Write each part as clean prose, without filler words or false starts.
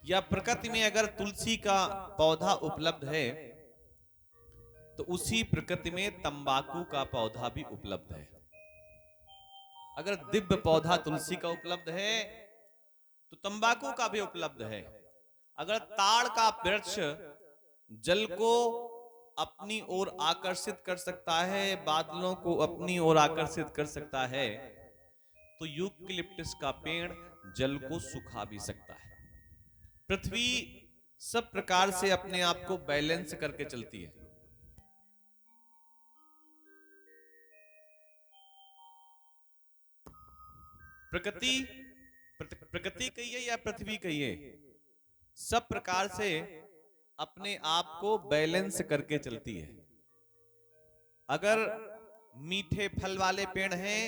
या प्रकृति में अगर तुलसी का पौधा उपलब्ध है तो उसी प्रकृति में तंबाकू का पौधा भी उपलब्ध है। अगर दिव्य पौधा तुलसी का उपलब्ध है तो तंबाकू का भी उपलब्ध है। अगर ताड़ का वृक्ष जल को अपनी ओर आकर्षित कर सकता है, बादलों को अपनी ओर आकर्षित कर सकता है, तो यूकलिप्टस का पेड़ जल को सुखा भी सकता है। पृथ्वी सब प्रकार से अपने आप को बैलेंस करके चलती है। प्रकृति प्रकृति कहिए या पृथ्वी कहिए, सब प्रकार से अपने आप को बैलेंस करके चलती है। अगर मीठे फल वाले पेड़ हैं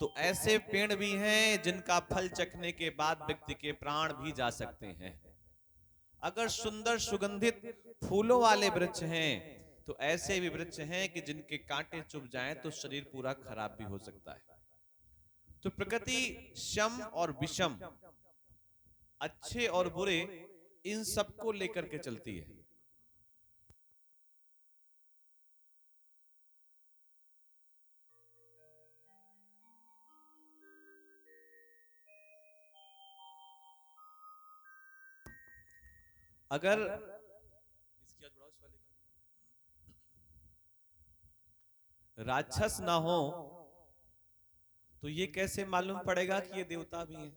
तो ऐसे पेड़ भी हैं जिनका फल चखने के बाद व्यक्ति के प्राण भी जा सकते हैं। अगर सुंदर सुगंधित फूलों वाले वृक्ष हैं तो ऐसे भी वृक्ष हैं कि जिनके कांटे चुभ जाएं तो शरीर पूरा खराब भी हो सकता है। तो प्रकृति शम और विषम, अच्छे और बुरे, इन सबको लेकर के चलती है। अगर राक्षस ना हो तो ये कैसे मालूम पड़ेगा कि ये देवता भी हैं?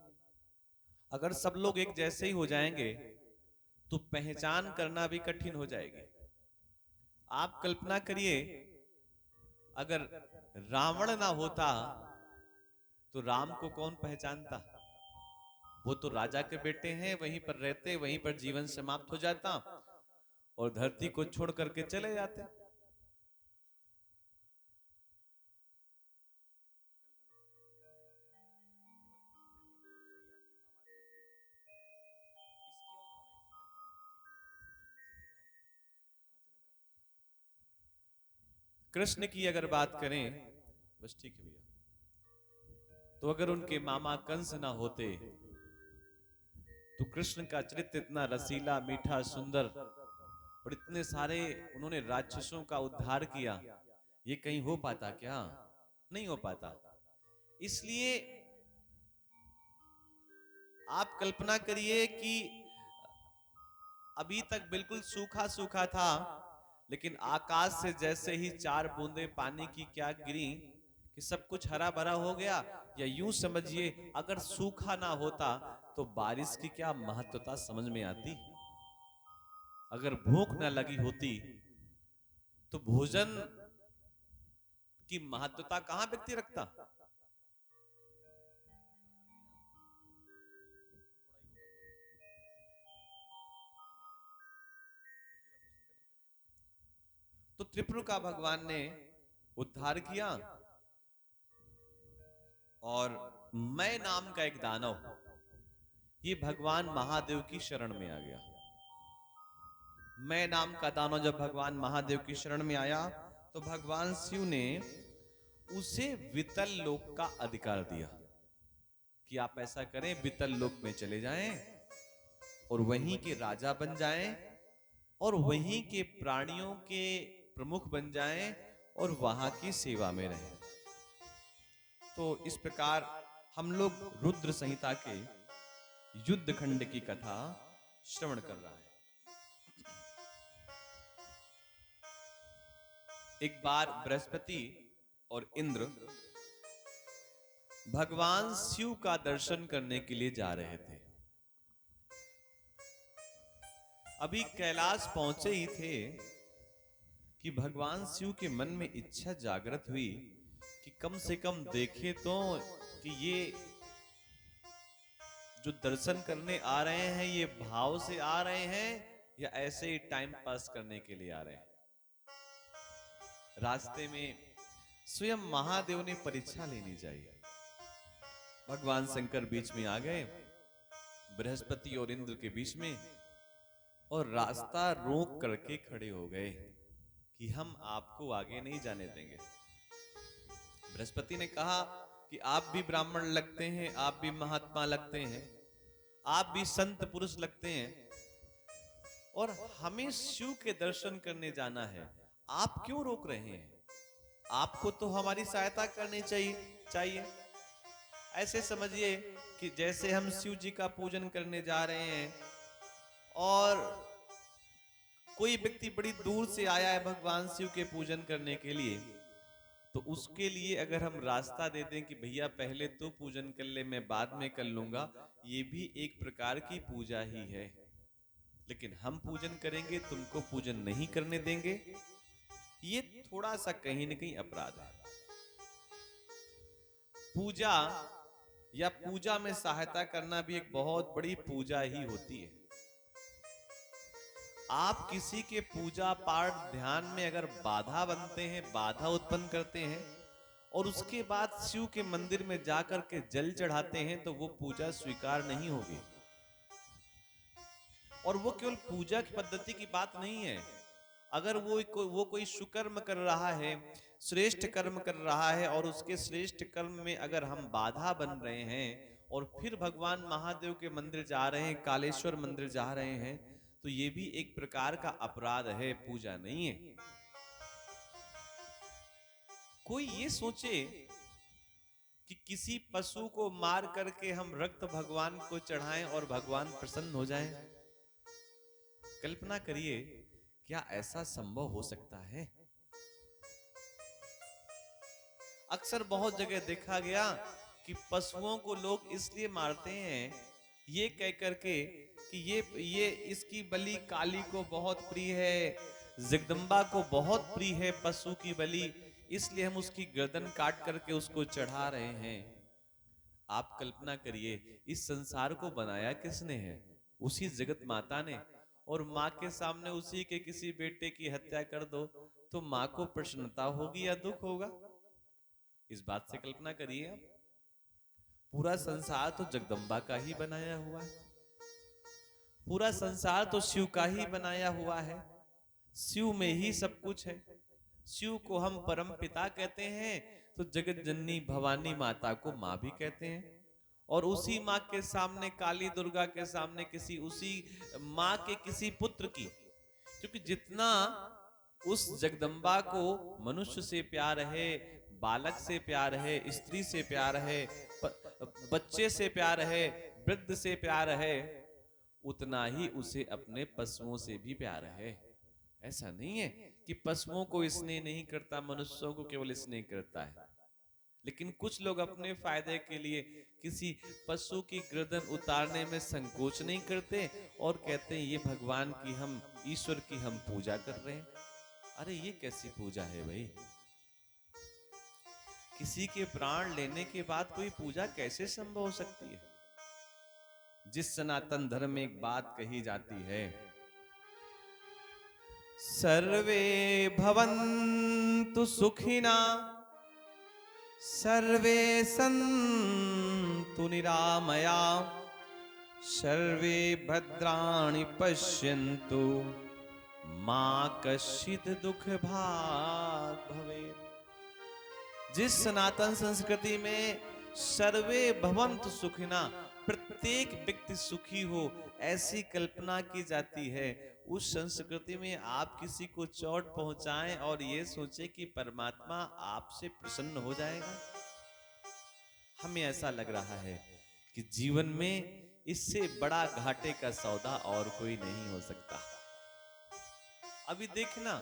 अगर सब लोग एक जैसे ही हो जाएंगे तो पहचान करना भी कठिन हो जाएगी। आप कल्पना करिए, अगर रावण ना होता तो राम को कौन पहचानता? वो तो राजा के बेटे हैं, वहीं पर रहते, वहीं पर जीवन समाप्त हो जाता और धरती को छोड़ करके चले जाते। कृष्ण की अगर बात करें, बस ठीक है भैया, तो अगर उनके मामा कंस ना होते तो कृष्ण का चरित्र इतना रसीला, मीठा, सुंदर और इतने सारे उन्होंने राक्षसों का उद्धार किया, ये कहीं हो पाता क्या? नहीं हो पाता। इसलिए आप कल्पना करिए कि अभी तक बिल्कुल सूखा सूखा था, लेकिन आकाश से जैसे ही 4 बूंदे पानी की क्या गिरी कि सब कुछ हरा भरा हो गया। या यूं समझिए, अगर सूखा ना होता तो बारिश की क्या महत्वता समझ में आती? अगर भूख ना लगी होती तो भोजन की महत्वता कहां व्यक्ति रखता? तो त्रिपुर का भगवान ने उद्धार किया और मैं नाम का एक दानव ये भगवान महादेव की शरण में आ गया। मैं नाम का दानव जब भगवान महादेव की शरण में आया तो भगवान शिव ने उसे वितल लोक का अधिकार दिया कि आप ऐसा करें, वितल लोक में चले जाएं और वहीं के राजा बन जाएं और वहीं के प्राणियों के प्रमुख बन जाएं और वहां की सेवा में रहें। तो इस प्रकार हम लोग रुद्र संहिता के युद्ध खंड की कथा श्रवण कर रहा है। एक बार बृहस्पति और इंद्र भगवान शिव का दर्शन करने के लिए जा रहे थे। अभी कैलाश पहुंचे ही थे कि भगवान शिव के मन में इच्छा जागृत हुई कि कम से कम देखे तो कि ये जो दर्शन करने आ रहे हैं ये भाव से आ रहे हैं या ऐसे ही टाइम पास करने के लिए आ रहे हैं। रास्ते में स्वयं महादेव ने परीक्षा लेनी चाहिए। भगवान शंकर बीच में आ गए, बृहस्पति और इंद्र के बीच में, और रास्ता रोक करके खड़े हो गए कि हम आपको आगे नहीं जाने देंगे। बृहस्पति ने कहा कि आप भी ब्राह्मण लगते हैं, आप भी महात्मा लगते हैं, आप भी संत पुरुष लगते हैं और हमें शिव के दर्शन करने जाना है, आप क्यों रोक रहे हैं? आपको तो हमारी सहायता करनी चाहिए। ऐसे समझिए कि जैसे हम शिव जी का पूजन करने जा रहे हैं और कोई व्यक्ति बड़ी दूर से आया है भगवान शिव के पूजन करने के लिए, तो उसके लिए अगर हम रास्ता दे दें कि भैया पहले तो पूजन कर ले, मैं बाद में कर लूंगा, ये भी एक प्रकार की पूजा ही है। लेकिन हम पूजन करेंगे, तुमको पूजन नहीं करने देंगे, ये थोड़ा सा कहीं ना कहीं अपराध है। पूजा या पूजा में सहायता करना भी एक बहुत बड़ी पूजा ही होती है। आप किसी के पूजा पाठ ध्यान में अगर बाधा बनते हैं, बाधा उत्पन्न करते हैं और उसके बाद शिव के मंदिर में जाकर के जल चढ़ाते हैं, तो वो पूजा स्वीकार नहीं होगी। और वो केवल पूजा की पद्धति की बात नहीं है। अगर वो कोई सुकर्म कर रहा है, श्रेष्ठ कर्म कर रहा है, और उसके श्रेष्ठ कर्म में अगर हम बाधा बन रहे हैं और फिर भगवान महादेव के मंदिर जा रहे हैं, कालेश्वर मंदिर जा रहे हैं, तो ये भी एक प्रकार का अपराध है, पूजा नहीं है। कोई ये सोचे कि किसी पशु को मार करके हम रक्त भगवान को चढ़ाएं और भगवान प्रसन्न हो जाएं। कल्पना करिए, क्या ऐसा संभव हो सकता है? अक्सर बहुत जगह देखा गया कि पशुओं को लोग इसलिए मारते हैं ये कह करके कि ये इसकी बलि काली को बहुत प्रिय है, जगदम्बा को बहुत प्रिय है पशु की बलि, इसलिए हम उसकी गर्दन काट करके उसको चढ़ा रहे हैं। आप कल्पना करिए, इस संसार को बनाया किसने है? उसी जगत माता ने। और माँ के सामने उसी के किसी बेटे की हत्या कर दो तो माँ को प्रसन्नता होगी या दुख होगा? इस बात से कल्पना करिए आप। पूरा संसार तो जगदम्बा का ही बनाया हुआ है, पूरा संसार तो शिव का ही बनाया हुआ है, शिव में ही सब कुछ है। शिव को हम परम पिता कहते हैं तो जगत जननी भवानी माता को माँ भी कहते हैं। और उसी माँ के सामने, काली दुर्गा के सामने, किसी उसी माँ के किसी पुत्र की, क्योंकि जितना उस जगदम्बा को मनुष्य से प्यार है, बालक से प्यार है, स्त्री से प्यार है, बच्चे से प्यार है, वृद्ध से प्यार है, उतना ही उसे अपने पशुओं से भी प्यार है। ऐसा नहीं है कि पशुओं को स्नेह नहीं करता, मनुष्यों को केवल स्नेह करता है। लेकिन कुछ लोग अपने फायदे के लिए किसी पशु की गर्दन उतारने में संकोच नहीं करते और कहते हैं ये भगवान की, हम ईश्वर की हम पूजा कर रहे हैं। अरे ये कैसी पूजा है भाई? किसी के प्राण लेने के बाद कोई पूजा कैसे संभव हो सकती है? जिस सनातन धर्म में एक बात कही जाती है, सर्वे भवन्तु सुखिना सर्वे सन्तु निरामया सर्वे भद्राणि पश्यन्तु मा कश्चित् दुख भाग् भवेत्। जिस सनातन संस्कृति में सर्वे भवन्तु सुखिना, प्रत्येक व्यक्ति सुखी हो, ऐसी कल्पना की जाती है, उस संस्कृति में आप किसी को चोट पहुंचाएं और ये सोचे कि परमात्मा आपसे प्रसन्न हो जाएगा। हमें ऐसा लग रहा है कि जीवन में इससे बड़ा घाटे का सौदा और कोई नहीं हो सकता। अभी देखना,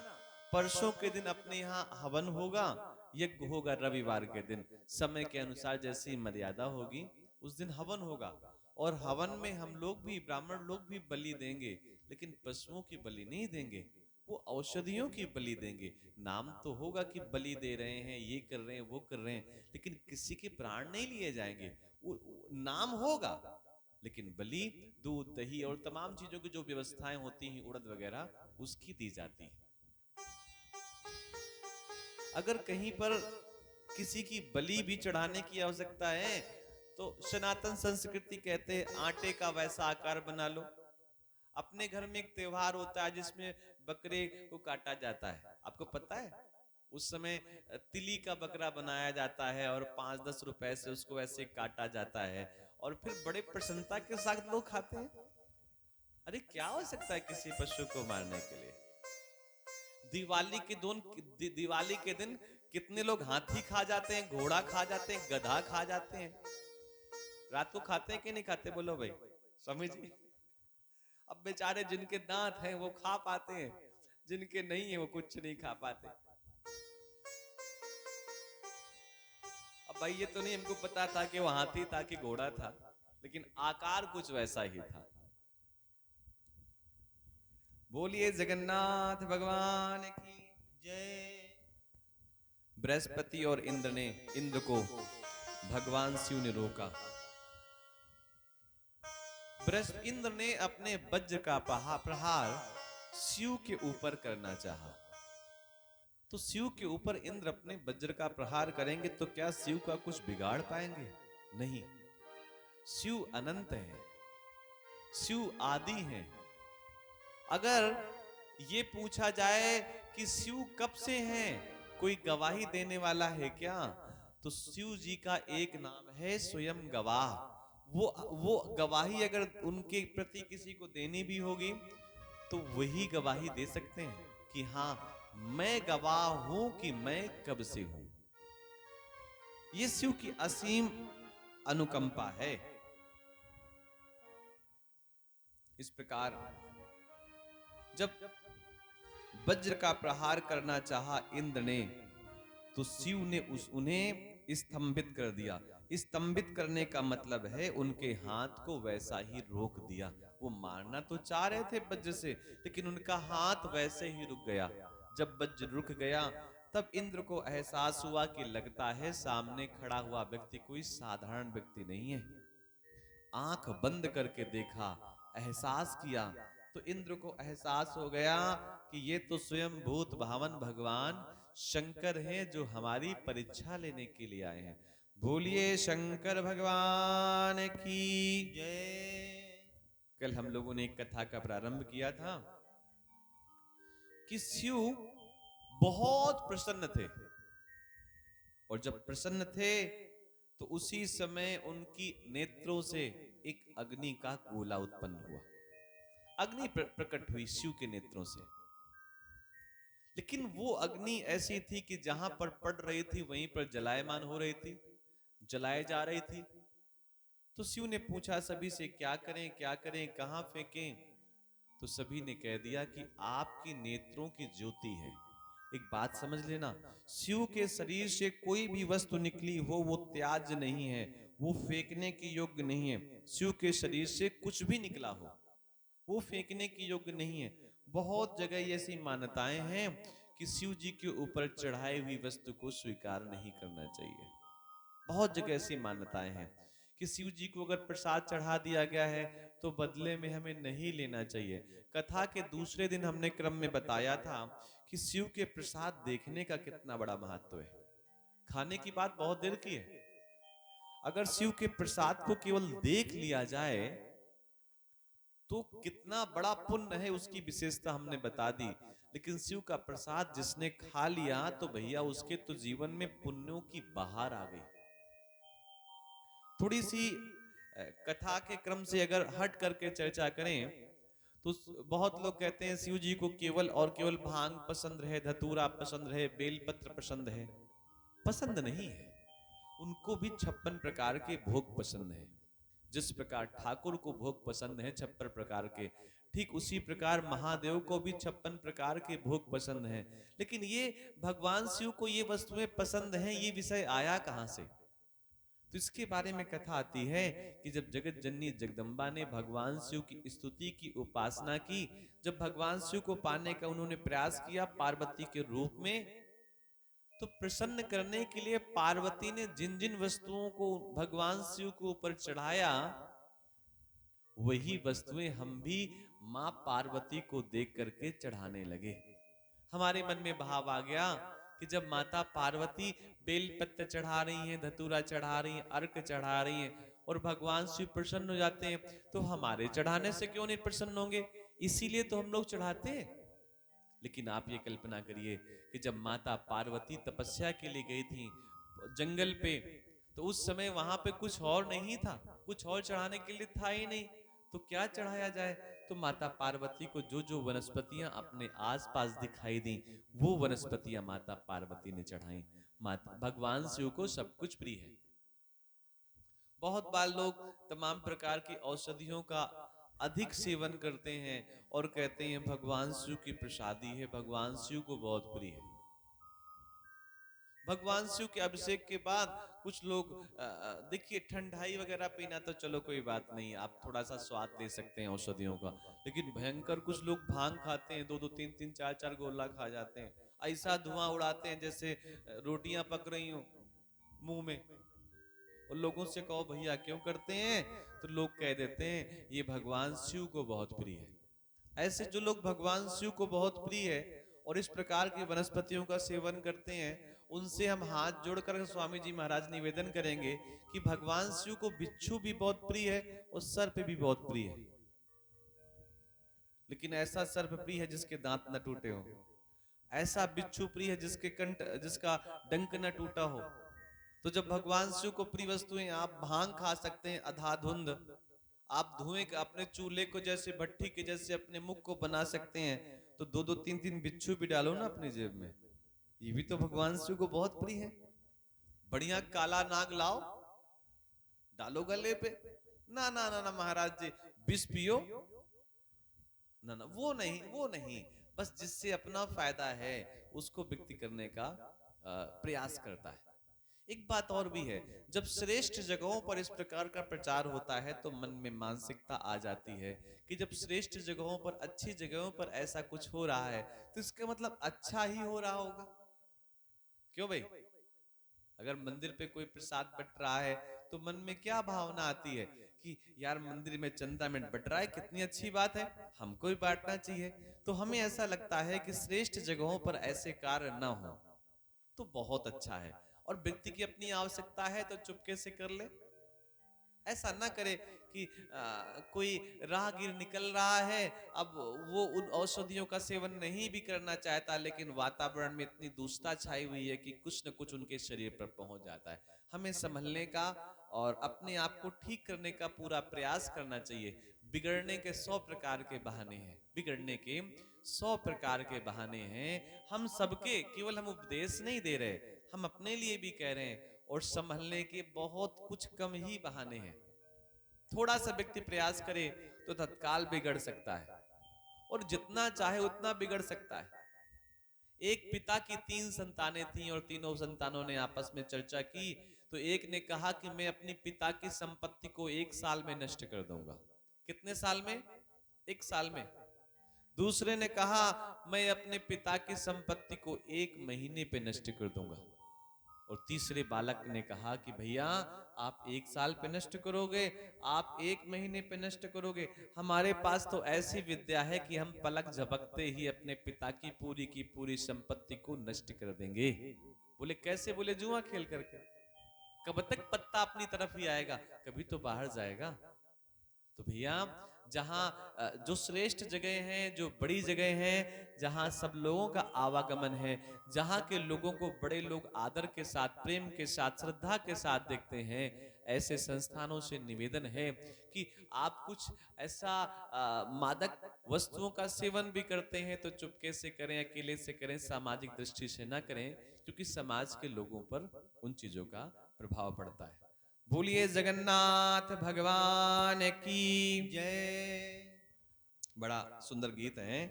परसों के दिन अपने यहाँ हवन होगा, यज्ञ होगा रविवार के दिन, समय के अनुसार जैसी मर्यादा होगी उस दिन हवन होगा। और हवन में हम लोग भी, ब्राह्मण लोग भी बलि देंगे, लेकिन पशुओं की बलि नहीं देंगे, वो औषधियों की बलि देंगे। नाम तो होगा कि बलि दे रहे हैं, ये कर रहे हैं, वो कर रहे हैं, लेकिन किसी के प्राण नहीं लिए जाएंगे। वो नाम होगा, लेकिन बलि दूध दही और तमाम चीजों की जो व्यवस्थाएं होती हैं, उड़द वगैरह, उसकी दी जाती है। अगर कहीं पर किसी की बलि भी चढ़ाने की आवश्यकता है तो सनातन संस्कृति कहते हैं आटे का वैसा आकार बना लो। अपने घर में एक त्योहार होता है जिसमें बकरे को काटा जाता है, आपको पता है? उस समय तिली का बकरा बनाया जाता है और 5-10 रुपए से उसको ऐसे काटा जाता है और फिर बड़े प्रसन्नता के साथ लोग खाते हैं। अरे क्या हो सकता है किसी पशु को मारने के लिए? दिवाली के दिन कितने लोग हाथी खा जाते हैं, घोड़ा खा जाते हैं, गधा खा जाते हैं। रात को खाते हैं कि नहीं खाते, बोलो भाई स्वामी जी। अब बेचारे जिनके दांत हैं वो खा पाते हैं, जिनके नहीं है वो कुछ नहीं खा पाते। अब भाई ये तो नहीं हमको पता था कि वो हाथी था कि घोड़ा था, लेकिन आकार कुछ वैसा ही था। बोलिए जगन्नाथ भगवान की जय। बृहस्पति और इंद्र को भगवान शिव ने रोका। इंद्र ने अपने वज्र का प्रहार शिव के ऊपर करना चाहा। तो शिव के ऊपर इंद्र अपने वज्र का प्रहार करेंगे तो क्या शिव का कुछ बिगाड़ पाएंगे? नहीं। शिव अनंत है, शिव आदि है। अगर ये पूछा जाए कि शिव कब से हैं, कोई गवाही देने वाला है क्या? तो शिव जी का एक नाम है स्वयं गवाह। वो गवाही अगर उनके प्रति किसी को देनी भी होगी तो वही गवाही दे सकते हैं कि हां मैं गवाह हूं कि मैं कब से हूं। ये शिव की असीम अनुकंपा है। इस प्रकार जब वज्र का प्रहार करना चाहा इंद्र ने, तो शिव ने उन्हें स्तंभित कर दिया। स्तंभित करने का मतलब है उनके हाथ को वैसा ही रोक दिया। वो मारना तो चाह रहे थे वज्र से, लेकिन उनका हाथ वैसे ही रुक गया। जब वज्र रुक गया तब इंद्र को एहसास हुआ कि लगता है सामने खड़ा हुआ व्यक्ति कोई साधारण व्यक्ति नहीं है। आंख बंद करके देखा, एहसास किया, तो इंद्र को एहसास हो गया कि ये तो स्वयं भूत भावन भगवान शंकर हैं जो हमारी परीक्षा लेने के लिए आए हैं। बोलिए शंकर भगवान की जय। कल हम लोगों ने एक कथा का प्रारंभ किया था कि शिव बहुत प्रसन्न थे, और जब प्रसन्न थे तो उसी समय उनकी नेत्रों से एक अग्नि का गोला उत्पन्न हुआ। अग्नि प्रकट हुई शिव के नेत्रों से। लेकिन वो अग्नि ऐसी थी कि जहां पर पड़ रही थी वहीं पर जलायमान हो रही थी, जलाए जा रही थी। तो शिव ने पूछा सभी से क्या करें क्या करें, कहां फेंकें? तो सभी ने कह दिया कि आपकी नेत्रों की ज्योति है। एक बात समझ लेना, शिव के शरीर से कोई भी वस्तु निकली हो वो त्याज्य नहीं है, वो फेंकने के योग्य नहीं है। शिव के शरीर से कुछ भी निकला हो वो फेंकने के योग्य नहीं है। बहुत जगह ऐसी मान्यताएं हैं कि शिव जी के ऊपर चढ़ाई हुई वस्तु को स्वीकार नहीं करना चाहिए। बहुत जगह ऐसी मान्यताएं हैं कि शिव जी को अगर प्रसाद चढ़ा दिया गया है तो बदले में हमें नहीं लेना चाहिए। कथा के दूसरे दिन हमने क्रम में बताया था कि शिव के प्रसाद देखने का कितना बड़ा महत्व है। खाने की बात बहुत देर की है, अगर शिव के प्रसाद को केवल देख लिया जाए तो कितना बड़ा पुण्य है उसकी विशेषता हमने बता दी। लेकिन शिव का प्रसाद जिसने खा लिया तो भैया उसके तो जीवन में पुण्यों की बहार आ गई। थोड़ी सी कथा के क्रम से अगर हट करके चर्चा करें तो बहुत लोग कहते हैं शिव जी को केवल और केवल भांग पसंद है, धतूरा पसंद है, बेलपत्र पसंद है। पसंद नहीं है, उनको भी 56 प्रकार के भोग पसंद है। जिस प्रकार ठाकुर को भोग पसंद है 56 प्रकार के, ठीक उसी प्रकार महादेव को भी 56 प्रकार के भोग पसंद हैं। लेकिन ये भगवान शिव को ये वस्तुएं पसंद हैं, ये विषय आया कहां से? तो इसके बारे में कथा आती है कि जब जगत जननी जगदम्बा ने भगवान शिव की स्तुति की, उपासना की, जब भगवान शिव को पाने का उन्होंने प्रयास किया पार्वती के रूप में, तो प्रसन्न करने के लिए पार्वती ने जिन जिन वस्तुओं को भगवान शिव के ऊपर चढ़ाया वही वस्तुएं हम भी मां पार्वती को देख करके चढ़ाने लगे। हमारे मन में भाव आ गया कि जब माता पार्वती बेलपत्र चढ़ा रही हैं, धतूरा चढ़ा रही हैं, अर्क चढ़ा रही हैं और भगवान शिव प्रसन्न हो जाते हैं, तो हमारे चढ़ाने से क्यों नहीं प्रसन्न होंगे? इसीलिए तो हम लोग चढ़ाते हैं। लेकिन आप ये कल्पना करिए कि जब माता पार्वती तपस्या के लिए गई थी जंगल पे, तो उस समय वहां पे कुछ और नहीं था, कुछ और चढ़ाने के लिए था ही नहीं, तो क्या चढ़ाया जाए। तो माता पार्वती को जो जो वनस्पतियां अपने आसपास दिखाई दी, वो वनस्पतियां माता पार्वती ने चढ़ाई। माता भगवान शिव को सब कुछ प्रिय है। बहुत बार लोग तमाम प्रकार की औषधियों का अधिक सेवन करते हैं और कहते हैं भगवान शिव की प्रसादी है, भगवान शिव को बहुत प्रिय है। भगवान शिव के अभिषेक के बाद कुछ लोग देखिए ठंडाई वगैरह पीना तो चलो कोई बात नहीं, आप थोड़ा सा स्वाद ले सकते हैं औषधियों का, लेकिन भयंकर कुछ लोग भांग खाते हैं, दो दो तीन तीन चार चार गोला खा जाते हैं, ऐसा धुआं उड़ाते हैं जैसे रोटियां पक रही हो मुंह में। और लोगों से कहो भैया क्यों करते हैं, तो लोग कह देते हैं ये भगवान शिव को बहुत प्रिय है। ऐसे जो लोग भगवान शिव को बहुत प्रिय है और इस प्रकार की वनस्पतियों का सेवन करते हैं, उनसे हम हाथ जोड़कर स्वामी जी महाराज निवेदन करेंगे कि भगवान शिव को बिच्छू भी बहुत प्रिय है और सर्प भी बहुत प्रिय है, लेकिन ऐसा सर्प प्रिय है जिसके दांत न टूटे हो, ऐसा बिच्छू प्रिय है जिसका डंक न टूटा हो। तो जब भगवान शिव को प्रिय वस्तुएं, आप भांग खा सकते हैं अधाधुंध, आप धुएं अपने चूल्हे को जैसे भट्टी के जैसे अपने मुख को बना सकते हैं, तो दो दो तीन तीन बिच्छू भी डालो ना अपनी जेब में, ये भी तो भगवान शिव को बहुत प्रिय है। बढ़िया काला नाग लाओ, डालो गले पे, ना ना ना ना महाराज जी विष पियो, ना ना वो नहीं वो नहीं, बस जिससे अपना फायदा है उसको व्यक्ति करने का प्रयास करता है। एक बात और भी है, जब श्रेष्ठ जगहों पर इस प्रकार का प्रचार होता है तो मन में मानसिकता आ जाती है कि जब श्रेष्ठ जगहों पर, अच्छी जगहों पर ऐसा कुछ हो रहा है तो इसका मतलब अच्छा ही हो रहा होगा। क्यों भाई, अगर मंदिर पे कोई प्रसाद बट रहा है तो मन में क्या भावना आती है कि यार मंदिर में चंदा में बट रहा है, कितनी अच्छी बात है, हमको भी बांटना चाहिए। तो हमें ऐसा लगता है कि श्रेष्ठ जगहों पर ऐसे कार्य ना हो तो बहुत अच्छा है, और व्यक्ति की अपनी आवश्यकता है तो चुपके से कर ले। ऐसा ना करे कि कोई राहगीर निकल रहा है, अब वो उन औषधियों का सेवन नहीं भी करना चाहता, लेकिन वातावरण में इतनी दूषितता छाई हुई है कि कुछ न कुछ उनके शरीर पर पहुंच जाता है। हमें संभलने का और अपने आप को ठीक करने का पूरा प्रयास करना चाहिए। बिगड़ने के 100 प्रकार के बहाने हैं, बिगड़ने के 100 प्रकार के बहाने हैं। हम सबके, केवल हम उपदेश नहीं दे रहे, हम अपने लिए भी कह रहे हैं, और संभलने के बहुत कुछ कम ही बहाने हैं। थोड़ा सा व्यक्ति प्रयास करे तो तत्काल बिगड़ सकता है, और जितना चाहे उतना बिगड़ सकता है। एक पिता की 3 संतानें थीं और तीनों संतानों ने आपस में चर्चा की, तो एक ने कहा कि मैं अपनी पिता की संपत्ति को 1 साल में नष्ट कर दूंगा। कितने साल में? 1 साल में। दूसरे ने कहा मैं अपने पिता की संपत्ति को 1 महीने पे नष्ट कर दूंगा। और तीसरे बालक ने कहा कि भैया आप 1 साल पे नष्ट करोगे, आप 1 महीने पे नष्ट करोगे, हमारे पास तो ऐसी विद्या है कि हम पलक झपकते ही अपने पिता की पूरी संपत्ति को नष्ट कर देंगे। बोले कैसे? बोले जुआ खेल करके। कब तक पत्ता अपनी तरफ ही आएगा, कभी तो बाहर जाएगा। तो भैया जहां जो श्रेष्ठ जगह हैं, जो बड़ी जगह हैं, जहां सब लोगों का आवागमन है, जहां के लोगों को बड़े लोग आदर के साथ, प्रेम के साथ, श्रद्धा के साथ देखते हैं, ऐसे संस्थानों से निवेदन है कि आप कुछ ऐसा मादक वस्तुओं का सेवन भी करते हैं तो चुपके से करें, अकेले से करें, सामाजिक दृष्टि से ना करें, क्योंकि समाज के लोगों पर उन चीजों का प्रभाव पड़ता है। बोलिए जगन्नाथ भगवान की जय। बड़ा सुंदर गीत है,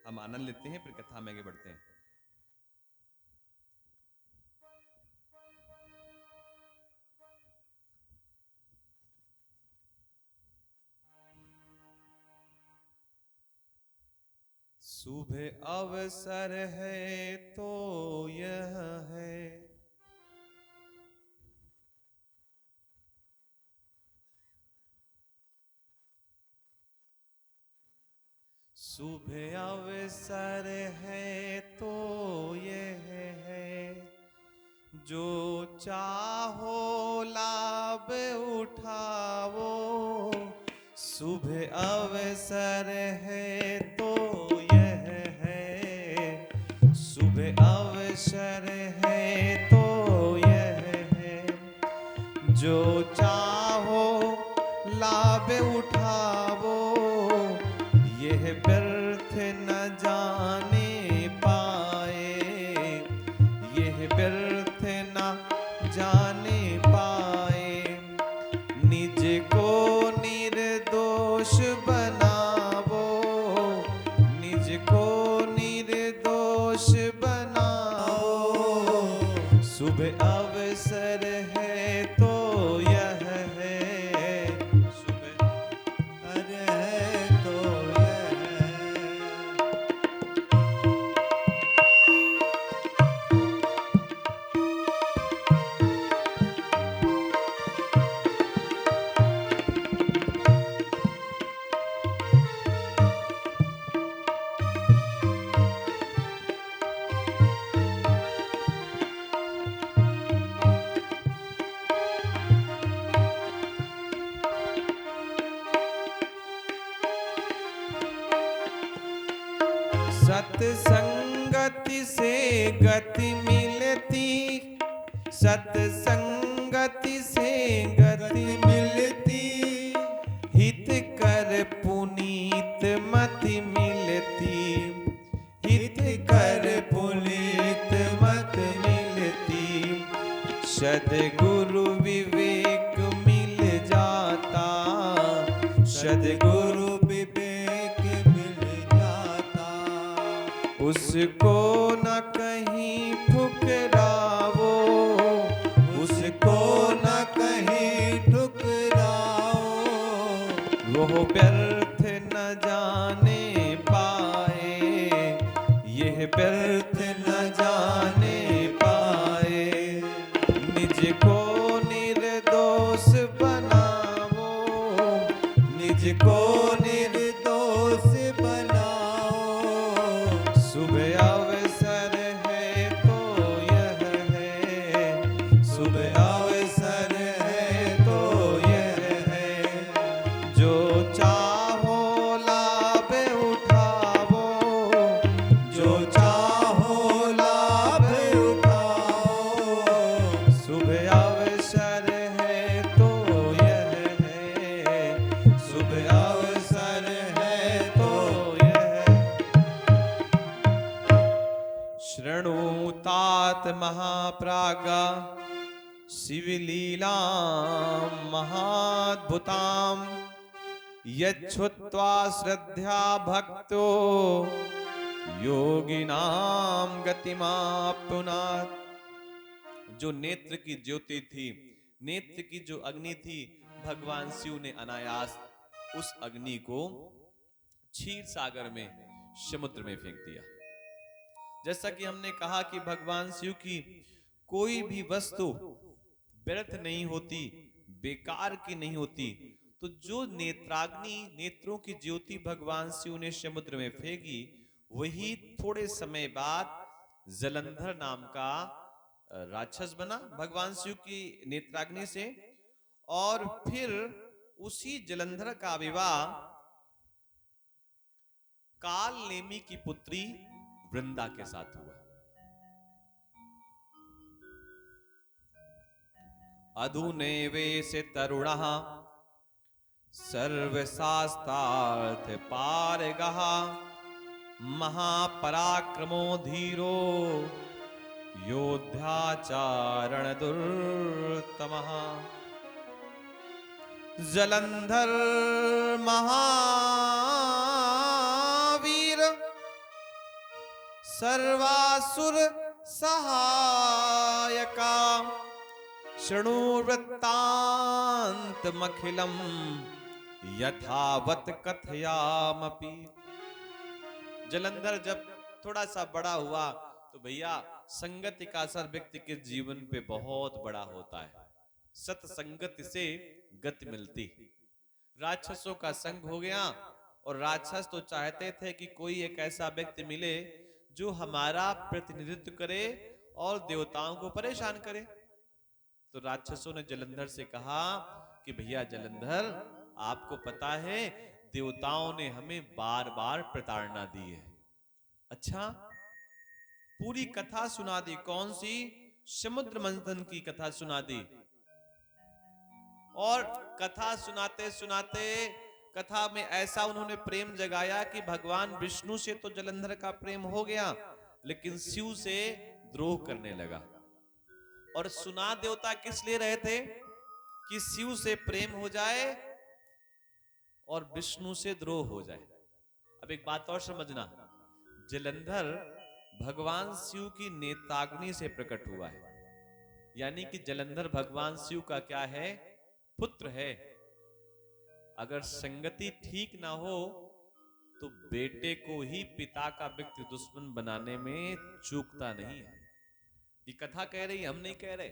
हम आनंद लेते हैं, फिर कथा में आगे बढ़ते हैं। शुभ अवसर है तो यह है, शुभ अवसर है तो यह है, जो चाहो लाभ उठाओ। शुभ अवसर है तो यह है, शुभ अवसर है तो यह है, जो चाहो लाभ उठावो, यह व्यर्थ न जाने पाए, यह व्यर्थ न जाने पाए। निज को निर्दोष बनावो, निज को निर्दोष बनाओ, शुभ अवसर है तो यह है, शुभ अरे है तो यह है। सत्संगति से गति मिलती, सत्संगति से गति मिलती, हित कर पुनीत मति मिलती, हित कर पुनीत मत मिलती। सद्गुरु विवेक मिल जाता, सद्गुरु विवेक मिल जाता, उसको न कहीं ठुकरावो, उसको न कहीं ठुकराओ, वो व्यर्थ न जाने पाए, यह व्यर्थ न जाने पाए। निज को निर्दोष बनावो, निज को निर्दोष बनाओ, शुभ अवसर है तो यह है, शुभ अवसर है तो यह है। जो चाहो लाभ उठावो, जो चाहो लाभ उठाओ, शुभ अवसर है तो यह है, शुभ अवसर है तो यह है। शृणुतात महाप्रागा शिवलीला महाद्भुताम, यच्छ्रुत्वा श्रद्धा भक्तो योगिनाम गतिमाप्नुनात्। जो नेत्र की ज्योति थी, नेत्र की जो अग्नि थी, भगवान शिव ने अनायास उस अग्नि को क्षीर सागर में, समुद्र में फेंक दिया। जैसा कि हमने कहा कि भगवान शिव की कोई भी वस्तु व्यर्थ नहीं होती, बेकार की नहीं होती। तो जो नेत्राग्नि, नेत्रों की ज्योति भगवान शिव ने समुद्र में फेंकी, वही थोड़े समय बाद जलंधर नाम का राक्षस बना भगवान शिव की नेत्राग्नि से, और फिर उसी जलंधर का विवाह काल नेमी की पुत्री वृंदा के साथ हुआ। अधुनेवे से तरुणः सर्वशास्त्रार्थ पारगः, महापराक्रमो धीरो योद्धाचारण दुर्तमः। जलंधर महावीर सर्वासुर सहायका, शृणु वृत्तान्तमखिलम् यथावत कथयामपि। जलंधर जब थोड़ा सा बड़ा हुआ तो भैया संगति का असर व्यक्ति के जीवन पे बहुत बड़ा होता है। सत्संगति से गति मिलती। राक्षसों का संग हो गया, और राक्षस तो चाहते थे कि कोई एक ऐसा व्यक्ति मिले जो हमारा प्रतिनिधित्व करे और देवताओं को परेशान करे। तो राक्षसों ने जलंधर से कहा कि भैया जलंधर, आपको पता है देवताओं ने हमें बार बार प्रताड़ना दी है। अच्छा, पूरी कथा सुना दी। कौन सी? समुद्र मंथन की कथा सुना दी। और कथा सुनाते सुनाते कथा में ऐसा उन्होंने प्रेम जगाया कि भगवान विष्णु से तो जलंधर का प्रेम हो गया, लेकिन शिव से द्रोह करने लगा। और सुना देवता किस लिए रहे थे कि शिव से प्रेम हो जाए और विष्णु से द्रोह हो जाए। अब एक बात और समझना, जलंधर भगवान शिव की नेत्राग्नि से प्रकट हुआ है, यानी कि जलंधर भगवान शिव का क्या है, पुत्र है। अगर संगति ठीक ना हो तो बेटे को ही पिता का व्यक्ति दुश्मन बनाने में चूकता नहीं है। ये कथा कह रही, हम नहीं कह रहे।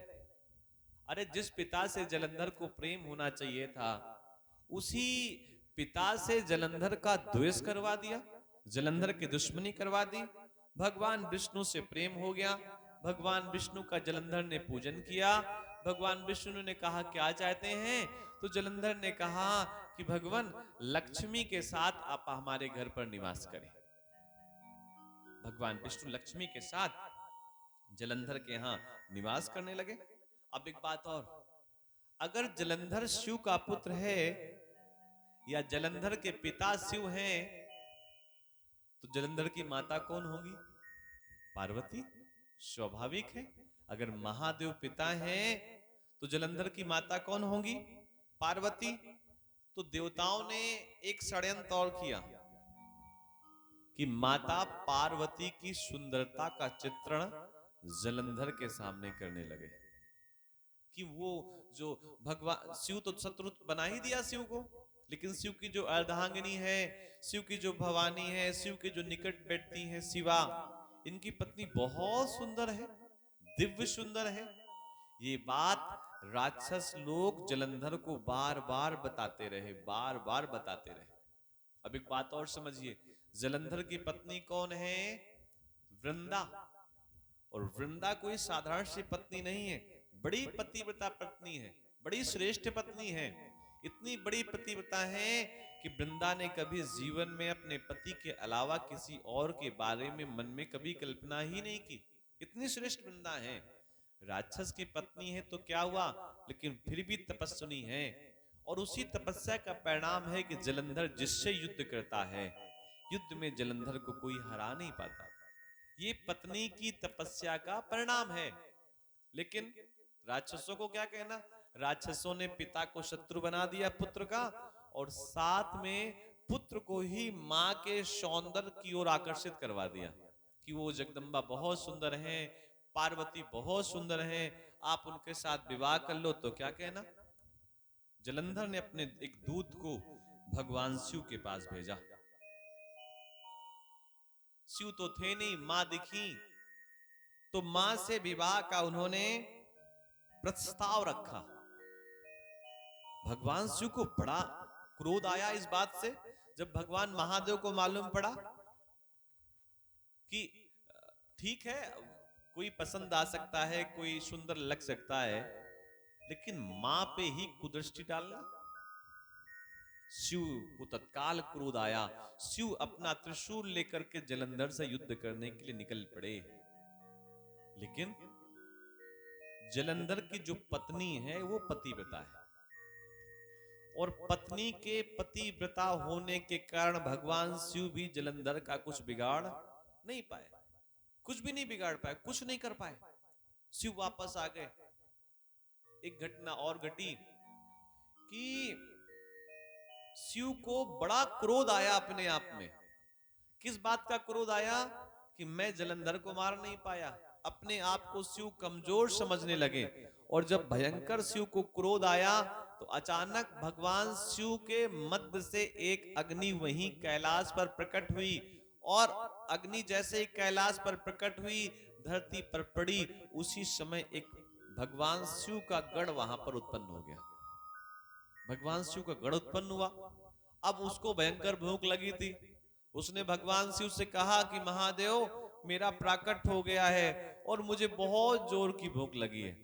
अरे जिस पिता से जलंधर को प्रेम होना चाहिए था, उसी पिता से जलंधर का द्वेष करवा दिया, जलंधर की दुश्मनी करवा दी। भगवान विष्णु से प्रेम हो गया, भगवान विष्णु का जलंधर ने पूजन किया। भगवान विष्णु ने कहा क्या चाहते हैं, तो जलंधर ने कहा कि भगवान लक्ष्मी के साथ आप हमारे घर पर निवास करें। भगवान विष्णु लक्ष्मी के साथ जलंधर के यहां निवास करने लगे। अब एक बात और, अगर जलंधर शिव का पुत्र है या जलंधर के पिता शिव हैं, तो जलंधर की माता कौन होगी, पार्वती। स्वाभाविक है, अगर महादेव पिता हैं तो जलंधर की माता कौन होगी, पार्वती। तो देवताओं ने एक षड्यंत्र और किया कि माता पार्वती की सुंदरता का चित्रण जलंधर के सामने करने लगे कि वो जो भगवान शिव तो शत्रु बना ही दिया शिव को, लेकिन शिव की जो अर्धांगिनी है, शिव की जो भवानी है, शिव के जो निकट बैठती है शिवा, इनकी पत्नी बहुत सुंदर है, दिव्य सुंदर है। ये बात राक्षस लोग जलंधर को बार बार बताते रहे, बार बार बताते रहे। अब एक बात और समझिए, जलंधर की पत्नी कौन है, वृंदा। और वृंदा कोई साधारण सी पत्नी नहीं है, बड़ी पतिव्रता पत्नी है, बड़ी श्रेष्ठ पत्नी है। इतनी बड़ी पतिव्रता है कि वृंदा ने कभी जीवन में अपने पति के अलावा किसी और के बारे में मन में कभी कल्पना ही नहीं की। इतनी श्रेष्ठ वृंदा है। राक्षस की पत्नी है तो क्या हुआ, लेकिन फिर भी तपस्विनी है। और उसी तपस्या का परिणाम है कि जलंधर जिससे युद्ध करता है, युद्ध में जलंधर को कोई हरा नहीं पाता। ये पत्नी की तपस्या का परिणाम है। लेकिन राक्षसों को क्या कहना, राक्षसों ने पिता को शत्रु बना दिया पुत्र का, और साथ में पुत्र को ही मां के सौंदर्य की ओर आकर्षित करवा दिया कि वो जगदम्बा बहुत सुंदर हैं, पार्वती बहुत सुंदर हैं, आप उनके साथ विवाह कर लो। तो क्या कहना, जलंधर ने अपने एक दूत को भगवान शिव के पास भेजा। शिव तो थे नहीं, मां दिखी, तो मां से विवाह का उन्होंने प्रस्ताव रखा। भगवान शिव को बड़ा क्रोध आया इस बात से, जब भगवान महादेव को मालूम पड़ा कि ठीक है, कोई पसंद आ सकता है, कोई सुंदर लग सकता है, लेकिन मां पे ही कुदृष्टि डालना। शिव को तत्काल क्रोध आया। शिव अपना त्रिशूल लेकर के जलंधर से युद्ध करने के लिए निकल पड़े। लेकिन जलंधर की जो पत्नी है वो पतिव्रता है, और पत्नी के पतिव्रता होने के कारण भगवान शिव भी जलंधर का कुछ बिगाड़ नहीं पाए, कुछ भी नहीं बिगाड़ पाए, कुछ नहीं कर पाए। शिव वापस आ गए। एक घटना और घटी कि शिव को बड़ा क्रोध आया अपने आप में। किस बात का क्रोध आया कि मैं जलंधर को मार नहीं पाया, अपने आप को शिव कमजोर समझने लगे। और जब भयंकर शिव को क्रोध आया तो अचानक भगवान शिव के मध्य से एक अग्नि वहीं कैलाश पर प्रकट हुई, और अग्नि जैसे ही कैलाश पर प्रकट हुई, धरती पर पड़ी, उसी समय एक भगवान शिव का गढ़ वहां पर उत्पन्न हो गया। भगवान शिव का गढ़ उत्पन्न हुआ। अब उसको भयंकर भूख लगी थी। उसने भगवान शिव से कहा कि महादेव, मेरा प्राकट हो गया है और मुझे बहुत जोर की भूख लगी है।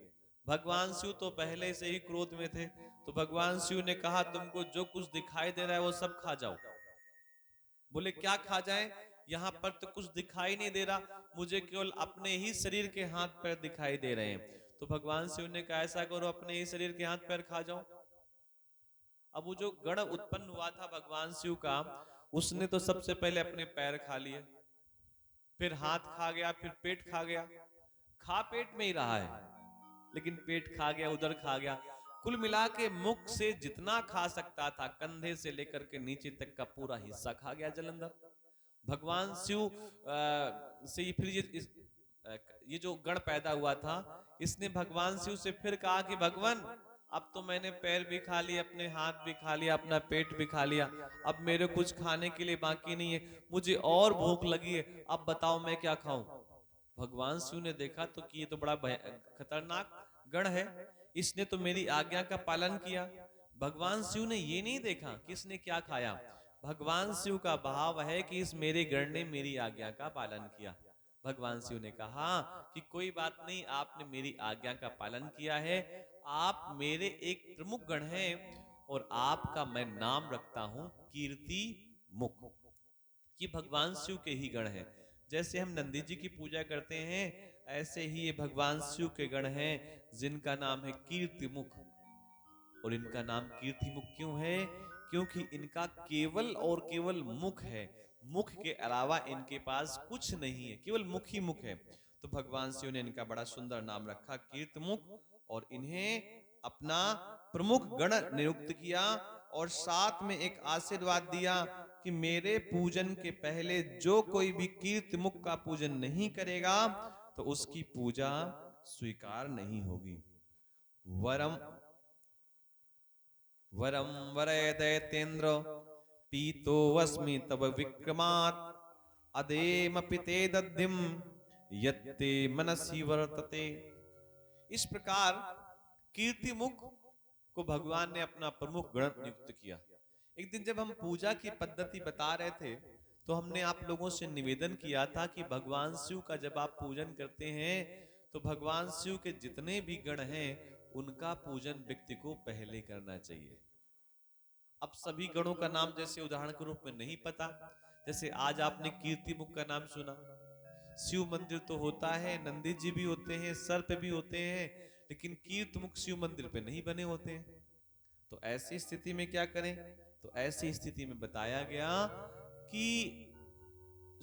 भगवान शिव तो पहले से ही क्रोध में थे, तो भगवान शिव ने कहा तुमको जो कुछ दिखाई दे रहा है वो सब खा जाओ। बोले क्या खा जाएं, यहाँ पर तो कुछ दिखाई नहीं दे रहा, मुझे केवल अपने ही शरीर के हाथ पैर दिखाई दे रहे हैं। तो भगवान शिव ने कहा ऐसा करो, अपने ही शरीर के हाथ पैर खा जाओ। अब वो जो गण उत्पन्न हुआ था भगवान शिव का, उसने तो सबसे पहले अपने पैर खा लिए, फिर हाथ खा गया, फिर पेट खा गया। खा पेट में ही रहा है, लेकिन पेट खा गया, उधर खा गया। कुल मिला के मुख से जितना खा सकता था, कंधे से लेकर के नीचे तक का पूरा हिस्सा खा गया जलंधर। भगवान शिव से फिर ये जो गण पैदा हुआ था, इसने भगवान शिव से फिर कहा कि भगवान, अब तो मैंने पैर भी खा लिए, अपने हाथ भी खा लिया, अपना पेट भी खा लिया, अब मेरे कुछ खाने के लिए बाकी नहीं है, मुझे और भूख लगी है, अब बताओ मैं क्या खाऊं। भगवान शिव ने देखा तो कि ये तो बड़ा खतरनाक गण है, इसने तो मेरी आज्ञा का पालन किया। भगवान शिव ने ये नहीं देखा कि इसने क्या खाया, भगवान शिव का भाव है कि इस मेरे गण ने मेरी आज्ञा का पालन किया। भगवान शिव ने कहा कि कोई बात नहीं, आपने मेरी आज्ञा का पालन किया है, आप मेरे एक प्रमुख गण हैं और आपका मैं नाम रखता हूं कीर्ति मुख। ये भगवान शिव के ही गण हैं। जैसे हम नंदी जी की पूजा करते हैं, ऐसे ही ये भगवान शिव के गण हैं जिनका नाम है कीर्ति मुख। और इनका नाम कीर्ति मुख क्यों है? क्योंकि इनका केवल और केवल मुख है, मुख के अलावा इनके पास कुछ नहीं है, केवल मुख ही मुख है। तो भगवान शिव ने इनका बड़ा सुंदर नाम रखा कीर्ति मुख, और इन्हें अपना प्रमुख गण नियुक्त किया, और साथ में एक आशीर्वाद दिया कि मेरे पूजन के पहले जो कोई भी कीर्ति मुख का पूजन नहीं करेगा तो उसकी पूजा स्वीकार नहीं होगी। वरम वरम वरय दैतेन्द्र पीतो अस्मि तव विक्रमात् अदेमपि ते दद्धिं यत्ते मनसि वर्तते। इस प्रकार कीर्ति मुख को भगवान ने अपना प्रमुख गण नियुक्त किया। एक दिन जब हम पूजा की पद्धति बता रहे थे, तो हमने आप लोगों से निवेदन किया था कि भगवान शिव का जब आप पूजन करते हैं तो भगवान शिव के जितने भी गण हैं उनका पूजन व्यक्ति को पहले करना चाहिए। अब सभी गणों का नाम जैसे उदाहरण के रूप में नहीं पता, जैसे आज आपने कीर्ति मुख का नाम सुना, शिव मंदिर तो होता है, नंदी जी भी होते हैं, सर्प भी होते हैं, लेकिन कीर्ति मुख शिव मंदिर पे नहीं बने होते हैं। तो ऐसी स्थिति में क्या करें? तो ऐसी स्थिति में बताया गया कि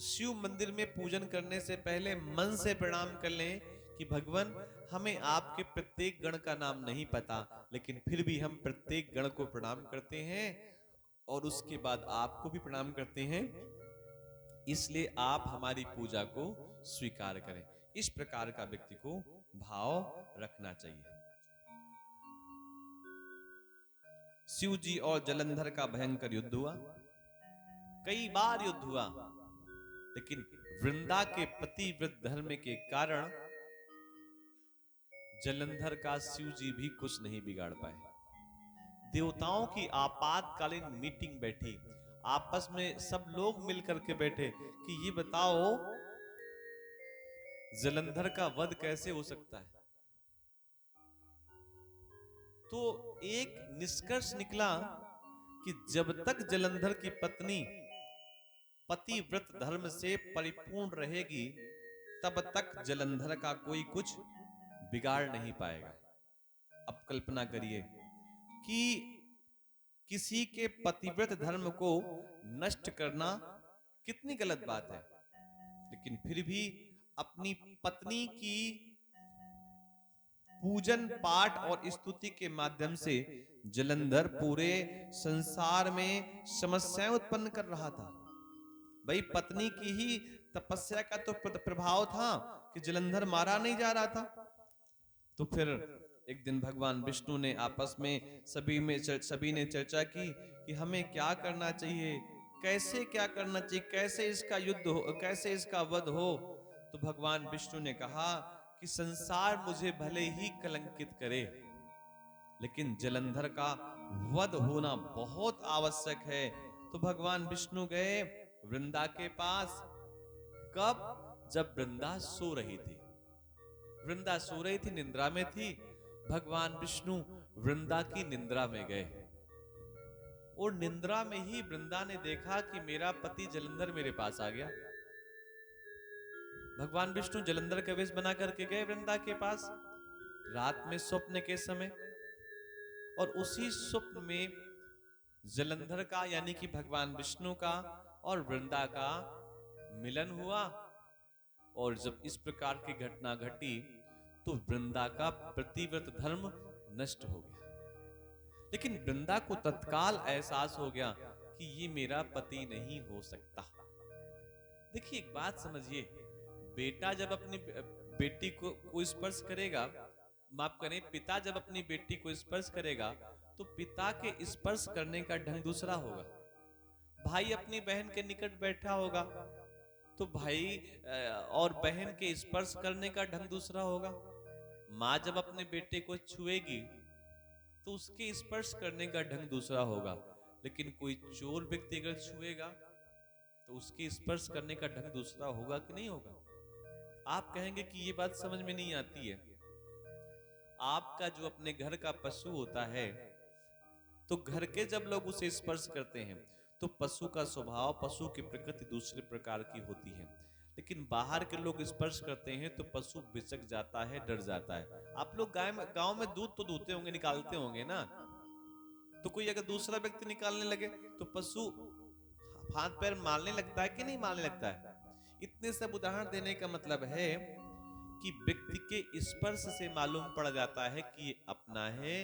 शिव मंदिर में पूजन करने से पहले मन से प्रणाम कर लें कि भगवान, हमें आपके प्रत्येक गण का नाम नहीं पता, लेकिन फिर भी हम प्रत्येक गण को प्रणाम करते हैं और उसके बाद आपको भी प्रणाम करते हैं, इसलिए आप हमारी पूजा को स्वीकार करें। इस प्रकार का व्यक्ति को भाव रखना चाहिए। शिव जी और जलंधर का भयंकर युद्ध हुआ, कई बार युद्ध हुआ, लेकिन वृंदा के पतिव्रत धर्म के कारण जलंधर का शिव जी भी कुछ नहीं बिगाड़ पाए। देवताओं की आपातकालीन मीटिंग बैठी, आपस में सब लोग मिलकर के बैठे कि ये बताओ जलंधर का वध कैसे हो सकता है। तो एक निष्कर्ष निकला कि जब तक जलंधर की पत्नी पतिव्रत धर्म से परिपूर्ण रहेगी, तब तक जलंधर का कोई कुछ बिगाड़ नहीं पाएगा। अब कल्पना करिए कि किसी के पतिव्रत धर्म को नष्ट करना कितनी गलत बात है, लेकिन फिर भी अपनी पत्नी की पूजन पाठ और स्तुति के माध्यम से जलंधर पूरे संसार में समस्याएं उत्पन्न कर रहा था। भाई, पत्नी की ही तपस्या का तो प्रभाव था कि जलंधर मारा नहीं जा रहा था। तो फिर एक दिन भगवान विष्णु ने आपस में सभी ने चर्चा की कि हमें क्या करना चाहिए, कैसे क्या करना चाहिए, कैसे इसका युद्ध हो, कैसे इसका वध हो। तो भगवान विष्णु ने कहा कि संसार मुझे भले ही कलंकित करे, लेकिन जलंधर का वध होना बहुत आवश्यक है। तो भगवान विष्णु गए वृंदा के पास। कब? जब वृंदा सो रही थी। वृंदा सो रही थी, निंद्रा में थी। भगवान विष्णु वृंदा की निंद्रा में गए, और निंद्रा में ही वृंदा ने देखा कि मेरा पति जलंधर मेरे पास आ गया। भगवान विष्णु जलंधर का वेश बना करके गए वृंदा के पास रात में स्वप्न के समय, और उसी स्वप्न में जलंधर का यानी कि भगवान विष्णु का और वृंदा का मिलन हुआ। और जब इस प्रकार की घटना घटी तो वृंदा का प्रतिव्रत धर्म नष्ट हो गया। लेकिन वृंदा को तत्काल एहसास हो गया कि ये मेरा पति नहीं हो सकता। देखिए एक बात समझिए, बेटा जब अपनी बेटी को स्पर्श करेगा, माफ करें, पिता जब अपनी बेटी को स्पर्श करेगा तो पिता के स्पर्श करने का ढंग दूसरा होगा। भाई अपनी बहन के निकट बैठा होगा तो भाई और बहन के स्पर्श करने का ढंग दूसरा होगा। माँ जब अपने बेटे को छुएगी तो उसके स्पर्श करने का ढंग दूसरा होगा। लेकिन कोई चोर व्यक्ति अगर छुएगा तो उसके स्पर्श करने का ढंग दूसरा होगा कि नहीं होगा? आप कहेंगे कि ये बात समझ में नहीं आती है। आपका जो अपने घर का पशु होता है तो घर के जब लोग उसे स्पर्श करते हैं तो पशु का स्वभाव, पशु की प्रकृति दूसरे प्रकार की होती है। लेकिन बाहर के लोग स्पर्श करते हैं तो पशु बिचक जाता है, डर जाता है। आप लोग गांव में दूध तो दूहते होंगे, निकालते होंगे ना, तो कोई अगर दूसरा व्यक्ति निकालने लगे तो पशु हाथ पैर मारने लगता है कि नहीं मारने लगता है? इतने सब उदाहरण देने का मतलब है कि व्यक्ति के स्पर्श से मालूम पड़ जाता है कि ये अपना है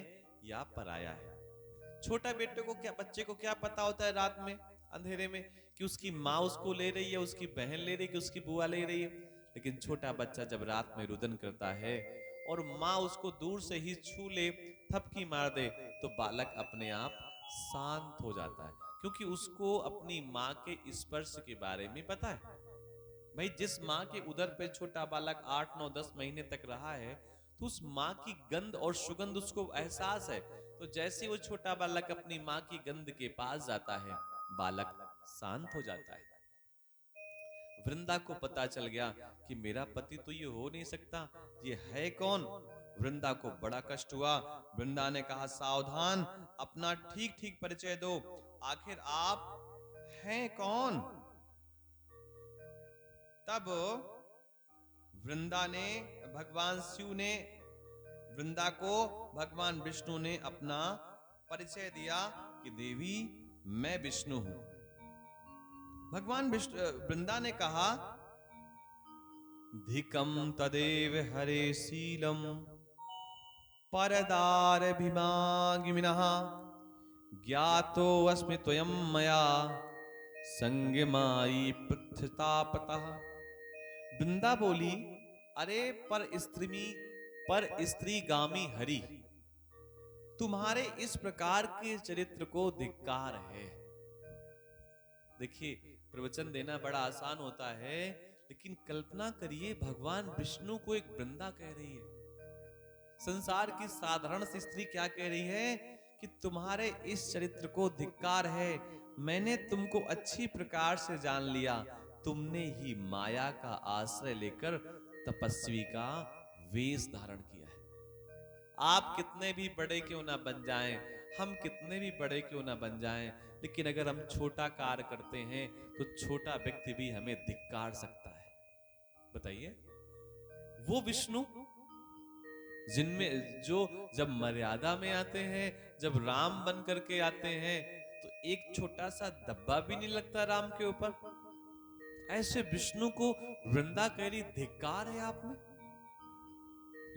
या पराया है। छोटा बेटे को क्या, बच्चे को क्या पता होता है रात में अंधेरे में कि उसकी माँ उसको ले रही है, उसकी बहन ले रही है, कि उसकी बुआ ले रही है? लेकिन छोटा बच्चा जब रात में रुदन करता है और माँ उसको दूर से ही छू ले, थपकी मार दे, तो बालक अपने आप शांत हो जाता है, क्योंकि उसको अपनी माँ के स्पर्श के बारे में पता है। भाई जिस माँ के उदर पे छोटा बालक 8 9 10 महीने तक रहा है तो उस माँ की गंध और सुगंध उसको एहसास है। तो जैसे वो छोटा बालक अपनी माँ की गंध के पास जाता है, बालक शांत हो जाता है। वृंदा को पता चल गया कि मेरा पति तो ये हो नहीं सकता, ये है कौन? वृंदा को बड़ा कष्ट हुआ। वृंदा ने कहा, सावधान, अपना ठीक ठीक परिचय दो, आखिर आप हैं कौन? तब वृंदा ने, भगवान शिव ने वृंदा को, भगवान विष्णु ने अपना परिचय दिया कि देवी मैं विष्णु हूं। भगवान विष्णु, वृंदा ने कहा, धिकम तदेव हरे शीलम परदार भीमागिमिनः ज्ञातो अस्मि त्वयं मया संगमाई पृथ्वतापतः। वृंदा बोली, अरे पर स्त्रीगामी हरि, तुम्हारे इस प्रकार के चरित्र को धिक्कार है। देखिए प्रवचन देना बड़ा आसान होता है, लेकिन कल्पना करिए भगवान विष्णु को एक वृंदा कह रही है। संसार की साधारण सी स्त्री क्या कह रही है कि तुम्हारे इस चरित्र को धिक्कार है, मैंने तुमको अच्छी प्रकार से जान लिया, तुमने ही माया का आश्रय लेकर तपस्वी का वेश धारण किया है। आप कितने भी बड़े क्यों ना बन जाएं, हम कितने भी बड़े क्यों ना बन जाएं, लेकिन अगर हम छोटा कार्य करते हैं तो छोटा व्यक्ति भी हमें धिक्कार सकता है। बताइए, वो विष्णु जिनमें जो जब मर्यादा में आते हैं, जब राम बन करके आते हैं तो एक छोटा सा धब्बा भी नहीं लगता राम के ऊपर, ऐसे विष्णु को वृंदा कह रही धिक्कार है आप में।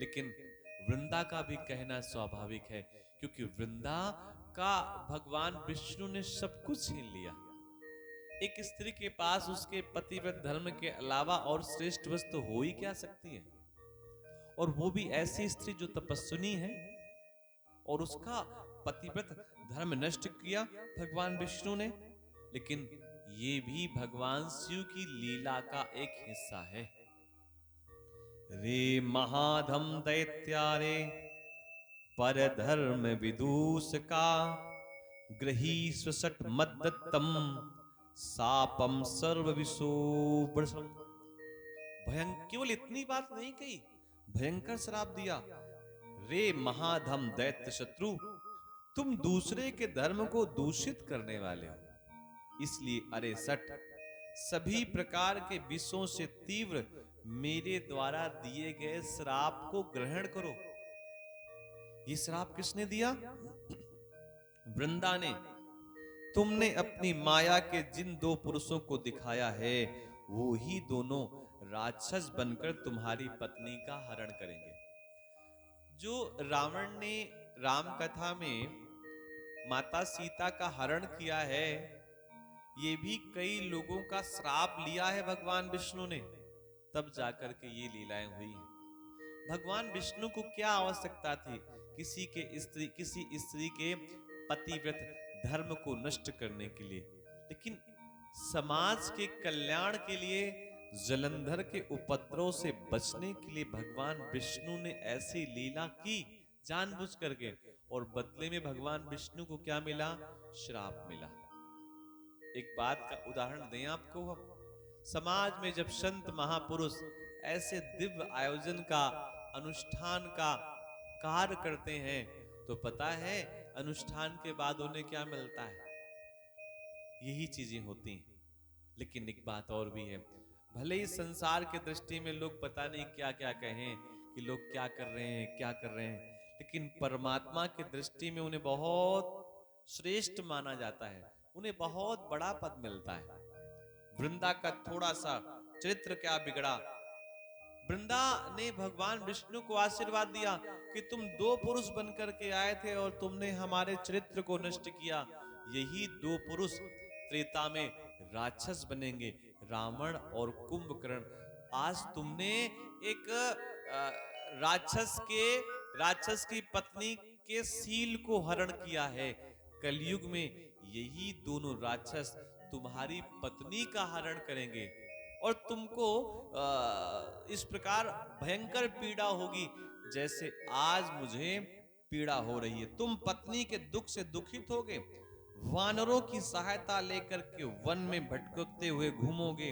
लेकिन वृंदा का भी कहना स्वाभाविक है, क्योंकि वृंदा का भगवान विष्णु ने सब कुछ छीन लिया। एक स्त्री के पास उसके पतिव्रत धर्म के अलावा और श्रेष्ठ वस्तु हो ही क्या सकती है? और वो भी ऐसी स्त्री जो तपस्विनी है, और उसका पतिव्रत धर्म नष्ट किया भगवान विष्णु ने। लेकिन ये भी भगवान शिव की लीला का एक हिस्सा है। रे महाधम दैत्यारे पर धर्म विदूष का ग्रही स्वसट मद्दत्तम सापम सर्व विशोभ्रसम। भयंकर, केवल इतनी बात नहीं कही, भयंकर श्राप दिया। रे महाधम दैत्य शत्रु, तुम दूसरे के धर्म को दूषित करने वाले हो, इसलिए अरे सठ, सभी प्रकार के विषों से तीव्र मेरे द्वारा दिए गए श्राप को ग्रहण करो। ये श्राप किसने दिया? वृंदा ने। तुमने अपनी माया के जिन दो पुरुषों को दिखाया है वो ही दोनों राक्षस बनकर तुम्हारी पत्नी का हरण करेंगे। जो रावण ने राम कथा में माता सीता का हरण किया है, ये भी कई लोगों का श्राप लिया है भगवान विष्णु ने, तब जाकर के ये लीलाएं हुई हैं। भगवान विष्णु को क्या आवश्यकता थी किसी स्त्री के पतिव्रत धर्म को नष्ट करने के लिए, लेकिन समाज के कल्याण के लिए, जलंधर के उपद्रव से बचने के लिए भगवान विष्णु ने ऐसी लीला की जानबूझ करके, और बदले में भगवान विष्णु को क्या मिला? श्राप मिला। एक बात का उदाहरण दें आपको हम, समाज में जब संत महापुरुष ऐसे दिव्य आयोजन का, अनुष्ठान का कार्य करते हैं, तो पता है अनुष्ठान के बाद उन्हें क्या मिलता है? यही चीजें होती हैं। लेकिन एक बात और भी है, भले ही संसार के दृष्टि में लोग पता नहीं क्या क्या कहें कि लोग क्या कर रहे हैं क्या कर रहे हैं, लेकिन परमात्मा की दृष्टि में उन्हें बहुत श्रेष्ठ माना जाता है, उन्हें बहुत बड़ा पद मिलता है। वृंदा का थोड़ा सा चरित्र क्या बिगड़ा? वृंदा ने भगवान विष्णु को आशीर्वाद दिया कि तुम दो पुरुष बनकर के आए थे और तुमने हमारे चरित्र को नष्ट किया। यही दो पुरुष त्रेता में राक्षस बनेंगे, रावण और कुंभकर्ण। आज तुमने एक राक्षस की पत्नी के शील को हरण किया है। कलयुग में यही दोनों राक्षस तुम्हारी पत्नी का हरण करेंगे और तुमको इस प्रकार भयंकर पीड़ा होगी जैसे आज मुझे पीड़ा हो रही है। तुम पत्नी के दुख से दुखित होगे, वानरों की सहायता लेकर के वन में भटकते हुए घूमोगे,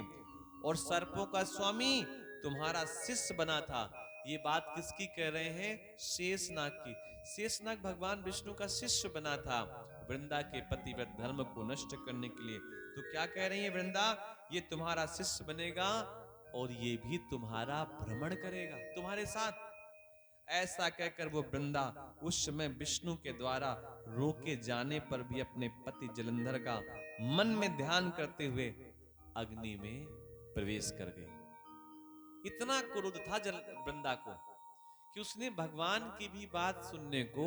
और सर्पों का स्वामी तुम्हारा शिष्य बना था। ये बात किसकी कह रहे हैं? शेषनाग की। शेषनाग भगवान विष्णु का शिष्य बना था वृंदा के पतिव्रत धर्म को नष्ट करने के लिए। तो क्या कह रही है वृंदा? ये तुम्हारा शिष्य बनेगा और ये भी तुम्हारा भ्रमण करेगा तुम्हारे साथ। ऐसा कहकर वो वृंदा उस समय विष्णु के द्वारा रोके जाने पर भी अपने पति जलंधर का मन में ध्यान करते हुए अग्नि में प्रवेश कर गई। इतना क्रोध था वृंदा को कि उसने भगवान की भी बात सुनने को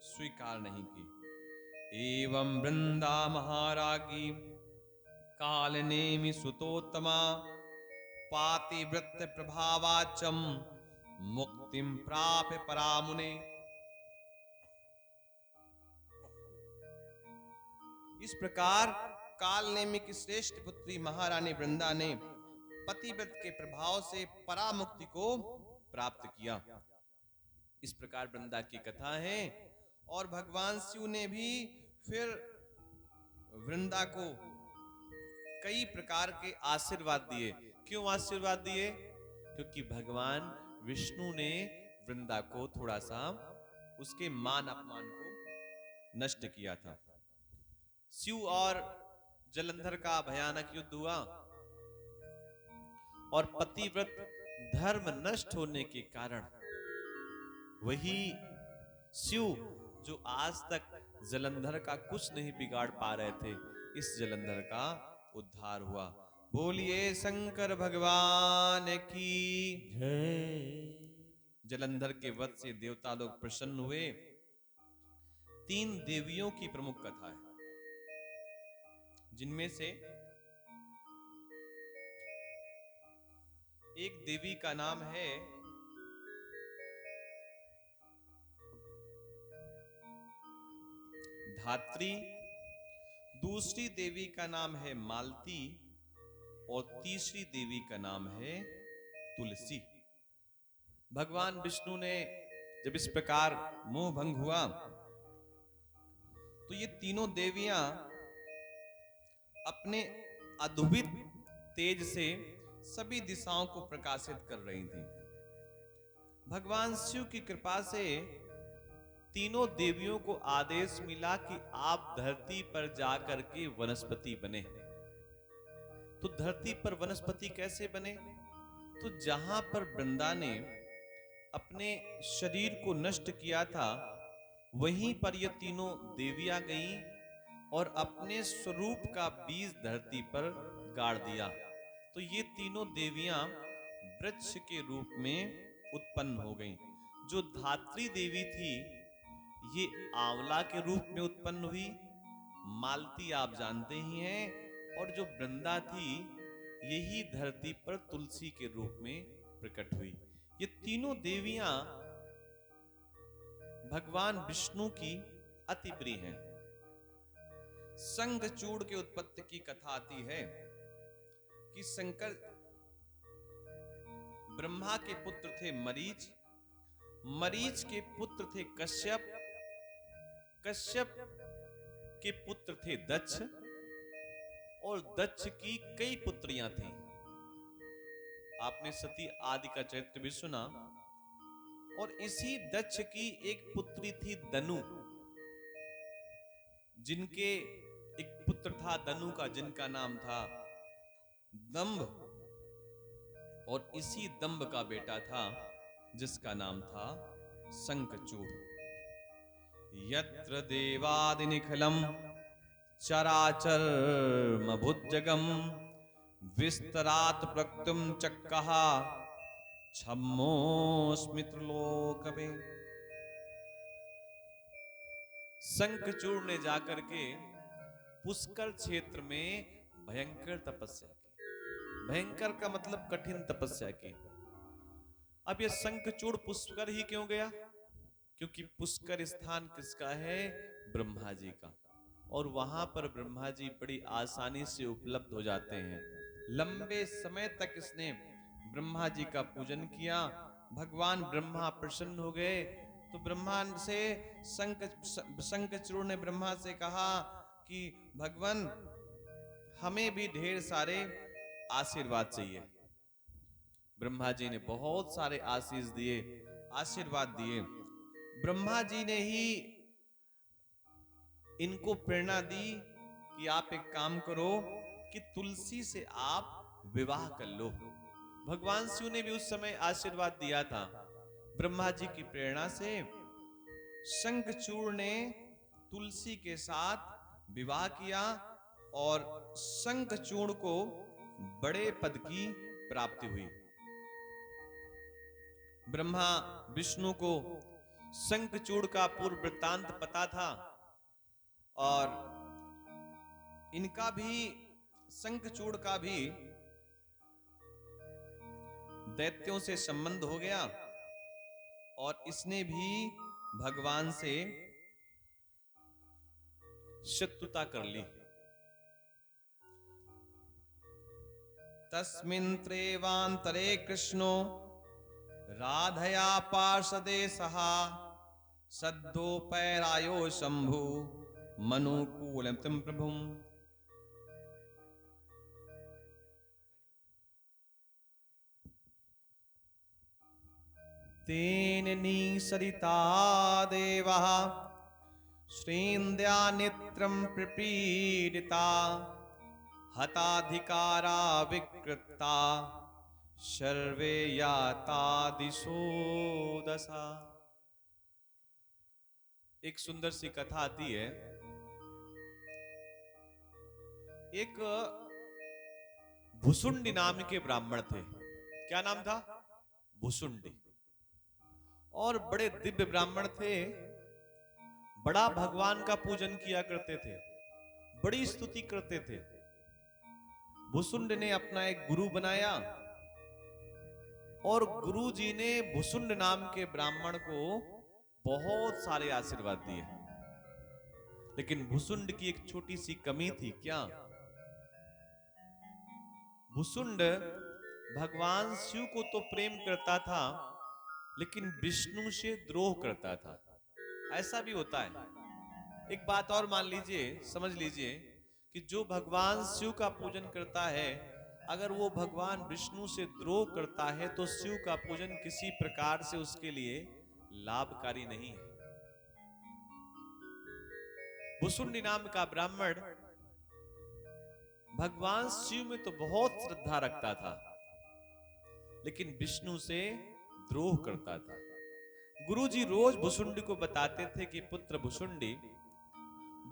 स्वीकार नहीं की। एवं वृंदा महारागी कालनेमि सुतोत्तमा पातिव्रत प्रभावाचम मुक्तिम प्राप्य परामुने। इस प्रकार कालनेमि की श्रेष्ठ पुत्री महारानी वृंदा ने पतिव्रत के प्रभाव से परामुक्ति को प्राप्त किया। इस प्रकार वृंदा की कथा है। और भगवान शिव ने भी फिर वृंदा को कई प्रकार के आशीर्वाद दिए। क्यों आशीर्वाद दिए? क्योंकि भगवान विष्णु ने वृंदा को थोड़ा सा उसके मान अपमान को नष्ट किया था। शिव और जलंधर का भयानक युद्ध हुआ और पतिव्रत धर्म नष्ट होने के कारण वही शिव जो आज तक जलंधर का कुछ नहीं बिगाड़ पा रहे थे, इस जलंधर का उद्धार हुआ। बोलिए शंकर भगवान की जय। जलंधर के वध से देवता लोग प्रसन्न हुए। 3 देवियों की प्रमुख कथा है, जिनमें से एक देवी का नाम है धात्री, दूसरी देवी का नाम है मालती और तीसरी देवी का नाम है तुलसी। भगवान विष्णु ने जब इस प्रकार मोह भंग हुआ तो ये तीनों देवियां अपने अद्भुत तेज से सभी दिशाओं को प्रकाशित कर रही थी। भगवान शिव की कृपा से तीनों देवियों को आदेश मिला कि आप धरती पर जाकर के वनस्पति बने। तो धरती पर वनस्पति कैसे बने? तो जहां पर वृंदा ने अपने शरीर को नष्ट किया था, वहीं पर ये तीनों देवियां गईं और अपने स्वरूप का बीज धरती पर गाड़ दिया। तो ये तीनों देवियां वृक्ष के रूप में उत्पन्न हो गईं। जो धात्री देवी थी ये आंवला के रूप में उत्पन्न हुई, मालती आप जानते ही हैं। और जो वृंदा थी यही धरती पर तुलसी के रूप में प्रकट हुई। ये तीनों देवियां भगवान विष्णु की अति प्रिय हैं। शंखचूड़ के उत्पत्ति की कथा आती है कि शंकर ब्रह्मा के पुत्र थे मरीच, मरीच के पुत्र थे कश्यप, कश्यप के पुत्र थे दक्ष, और दक्ष की कई पुत्रियां थीं। आपने सती आदि का चरित्र भी सुना। और इसी दक्ष की एक पुत्री थी दनु, जिनके एक पुत्र था दनु का, जिनका नाम था दंभ, और इसी दंभ का बेटा था जिसका नाम था शंखचूड़। यत्र देवादिनिखिलं चराचरमभुजगम् विस्तरात् प्रकृतिं चक्कः छम्मोऽस्मि त्रिलोकवे। शंखचूड़ ने जाकर के पुष्कर क्षेत्र में भयंकर तपस्या की। भयंकर का मतलब कठिन तपस्या की। अब ये शंखचूड़ पुष्कर ही क्यों गया? क्योंकि पुष्कर स्थान किसका है? ब्रह्मा जी का। और वहां पर ब्रह्मा जी बड़ी आसानी से उपलब्ध हो जाते हैं। लंबे समय तक इसने ब्रह्मा जी का पूजन किया। भगवान ब्रह्मा प्रसन्न हो गए। तो ब्रह्मा से शंखचूड़ ने ब्रह्मा से कहा कि भगवान हमें भी ढेर सारे आशीर्वाद चाहिए। ब्रह्मा जी ने बहुत सारे आशीष दिए, आशीर्वाद दिए। ब्रह्मा जी ने ही इनको प्रेरणा दी कि आप एक काम करो कि तुलसी से आप विवाह कर लो। भगवान शिव ने भी उस समय आशीर्वाद दिया था। ब्रह्मा जी की प्रेरणा से शंखचूड़ ने तुलसी के साथ विवाह किया और शंखचूड़ को बड़े पद की प्राप्ति हुई। ब्रह्मा विष्णु को शंखचूड़ का पूर्व वृत्तांत पता था और इनका भी, शंखचूड़ का भी दैत्यों से संबंध हो गया और इसने भी भगवान से शत्रुता कर ली। तस्मिन् त्रेवांतरे कृष्णो राधया पार्षदे सहा सद्योपैरायो शंभु मनुकूलम् प्रभुम्। तेन निसरिता देवः श्रीन्द्यानित्रं प्रपीडिता हताधिकारा विकृता सर्वे याता दिशो दशा। एक सुंदर सी कथा आती है। एक भुसुंडी नाम के ब्राह्मण थे। क्या नाम था? भुसुंडी। और बड़े दिव्य ब्राह्मण थे। बड़ा भगवान का पूजन किया करते थे, बड़ी स्तुति करते थे। भुसुंड ने अपना एक गुरु बनाया और गुरु जी ने भुसुंड नाम के ब्राह्मण को बहुत सारे आशीर्वाद दिए। लेकिन भुसुंड की एक छोटी सी कमी थी। क्या? भुसुंड भगवान शिव को तो प्रेम करता था लेकिन विष्णु से द्रोह करता था। ऐसा भी होता है। एक बात और मान लीजिए, समझ लीजिए कि जो भगवान शिव का पूजन करता है, अगर वो भगवान विष्णु से द्रोह करता है तो शिव का पूजन किसी प्रकार से उसके लिए लाभकारी नहीं है। भुसुंडी नाम का ब्राह्मण भगवान शिव में तो बहुत श्रद्धा रखता था लेकिन विष्णु से द्रोह करता था। गुरुजी रोज भुसुंडी को बताते थे कि पुत्र भुसुंडी,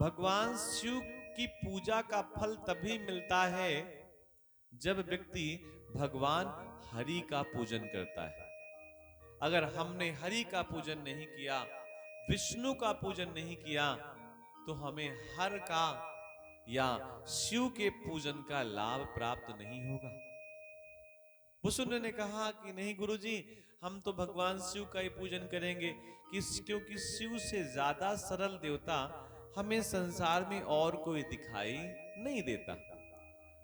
भगवान शिव की पूजा का फल तभी मिलता है जब व्यक्ति भगवान हरि का पूजन करता है। अगर हमने हरि का पूजन नहीं किया, विष्णु का पूजन नहीं किया, तो हमें हर का या शिव के पूजन का लाभ प्राप्त नहीं होगा। वसुंधरा ने कहा कि नहीं गुरुजी, हम तो भगवान शिव का ही पूजन करेंगे, क्योंकि शिव से ज्यादा सरल देवता हमें संसार में और कोई दिखाई नहीं देता।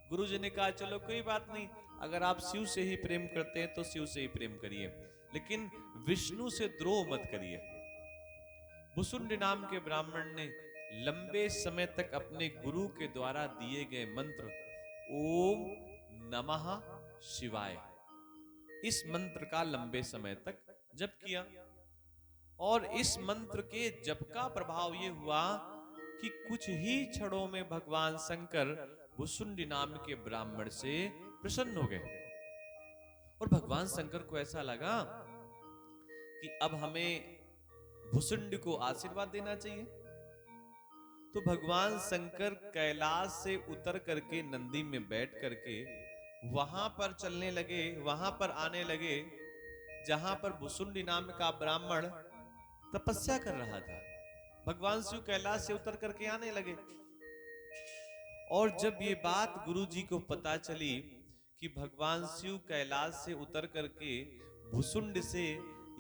गुरुजी ने कहा चलो कोई बात नहीं, अगर आप शिव से ही प्रेम करते हैं तो शिव से ही प्रेम करिए, लेकिन विष्णु से द्रोह मत करिए। भुसुंड नाम के ब्राह्मण ने लंबे समय तक अपने गुरु के द्वारा दिए गए मंत्र ओम नमः शिवाय, इस मंत्र का लंबे समय तक जप किया। और इस मंत्र के जप का प्रभाव यह हुआ कि कुछ ही क्षणों में भगवान शंकर भुसुंडी नाम के ब्राह्मण से प्रसन्न हो गए। और भगवान शंकर को ऐसा लगा कि अब हमें भुसुंडी को आशीर्वाद देना चाहिए। तो भगवान शंकर कैलाश से उतर करके नंदी में बैठ करके वहां पर चलने लगे, वहां पर आने लगे जहां पर भुसुंडी नाम का ब्राह्मण तपस्या कर रहा था। भगवान शिव कैलाश से उतर करके आने लगे। और जब ये बात गुरु जी को पता चली कि भगवान शिव कैलाश से उतर करके भुसुंड से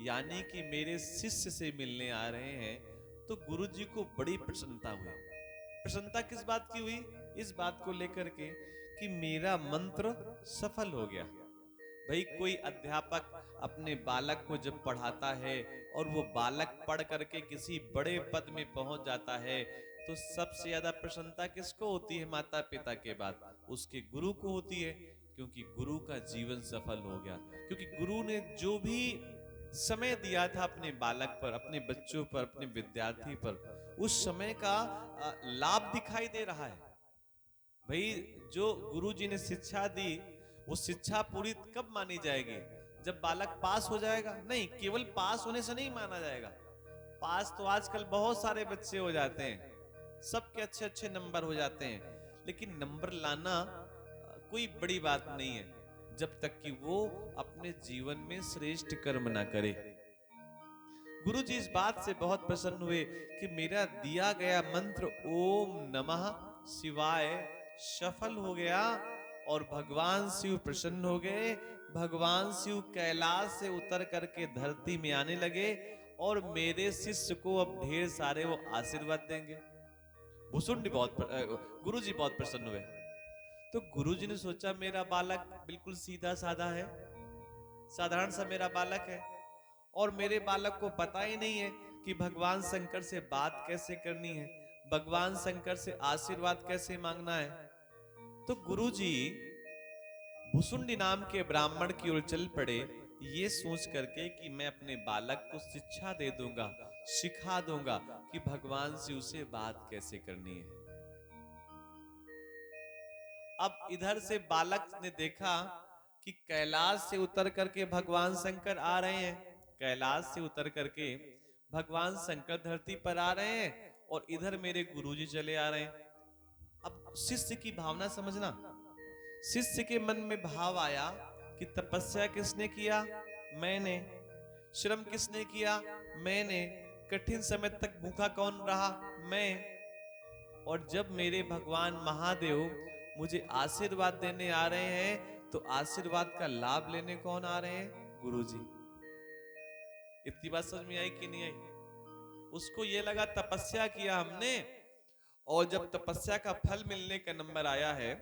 यानी कि मेरे शिष्य से मिलने आ रहे हैं, तो गुरु जी को बड़ी प्रसन्नता हुई। प्रसन्नता किस बात की हुई? इस बात को लेकर के कि मेरा मंत्र सफल हो गया। भाई कोई अध्यापक अपने बालक को जब पढ़ाता है और वो बालक पढ़ करके किसी बड़े पद में पहुंच जाता है, तो सबसे ज्यादा प्रसन्नता किसको होती है? माता पिता के बाद उसके गुरु को होती है, क्योंकि गुरु का जीवन सफल हो गया। क्योंकि गुरु ने जो भी समय दिया था अपने बालक पर, अपने बच्चों पर, अपने विद्यार्थी पर, उस समय का लाभ दिखाई दे रहा है। भाई जो गुरु जी ने शिक्षा दी, वो शिक्षा पूरी कब मानी जाएगी? जब बालक पास हो जाएगा? नहीं, केवल पास होने से नहीं माना जाएगा। पास तो आजकल बहुत सारे बच्चे हो जाते हैं, सबके अच्छे अच्छे नंबर हो जाते हैं, लेकिन नंबर लाना कोई बड़ी बात नहीं है जब तक कि वो अपने जीवन में श्रेष्ठ कर्म ना करे। गुरु जी इस बात से बहुत प्रसन्न हुए कि मेरा दिया गया मंत्र ओम नमः शिवाय सफल हो गया और भगवान शिव प्रसन्न हो गए। भगवान शिव कैलाश से उतर करके धरती में आने लगे और मेरे शिष्य को अब ढेर सारे वो आशीर्वाद देंगे। भुसुंडी गुरु जी बहुत प्रसन्न हुए। तो गुरु जी ने सोचा मेरा बालक बिल्कुल सीधा साधा है, साधारण सा मेरा बालक है, और मेरे बालक को पता ही नहीं है कि भगवान शंकर से बात कैसे करनी है, भगवान शंकर से आशीर्वाद कैसे मांगना है। तो गुरुजी भुसुंडी नाम के ब्राह्मण की ओर चल पड़े, ये सोच करके कि मैं अपने बालक को शिक्षा दे दूंगा, सिखा दूंगा कि भगवान शिव से बात कैसे करनी है। अब इधर से बालक ने देखा कि कैलाश से उतर करके भगवान शंकर आ रहे हैं, कैलाश से उतर करके भगवान शंकर धरती पर आ रहे हैं और इधर मेरे गुरुजी चले आ रहे हैं। अब शिष्य की भावना समझना, शिष्य के मन में भाव आया कि तपस्या किसने किया? मैंने। श्रम किसने किया? मैंने। कठिन समय तक भूखा कौन रहा? मैं। और जब मेरे भगवान महादेव मुझे आशीर्वाद देने आ रहे हैं, तो आशीर्वाद का लाभ लेने कौन आ रहे हैं? गुरुजी। इतनी बात समझ में आई कि नहीं आई? उसको ये लगा तपस्या किया हमने, और जब तपस्या का फल मिलने का नंबर आया है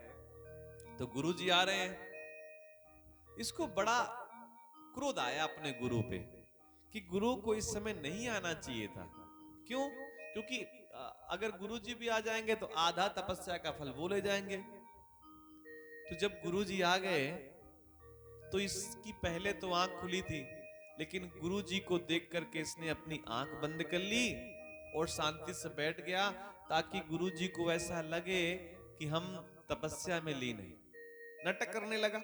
तो गुरुजी आ रहे हैं। इसको बड़ा क्रोध आया अपने गुरु पे कि गुरु को इस समय नहीं आना चाहिए था। क्यों? क्योंकि अगर गुरुजी भी आ जाएंगे तो आधा तपस्या का फल वो ले जाएंगे। तो जब गुरुजी आ गए तो इसकी पहले तो आंख खुली थी, लेकिन गुरुजी को देख करके इसने अपनी आंख बंद कर ली और शांति से बैठ गया, ताकि गुरुजी को ऐसा लगे कि हम तपस्या में लीन हैं। नाटक करने लगा।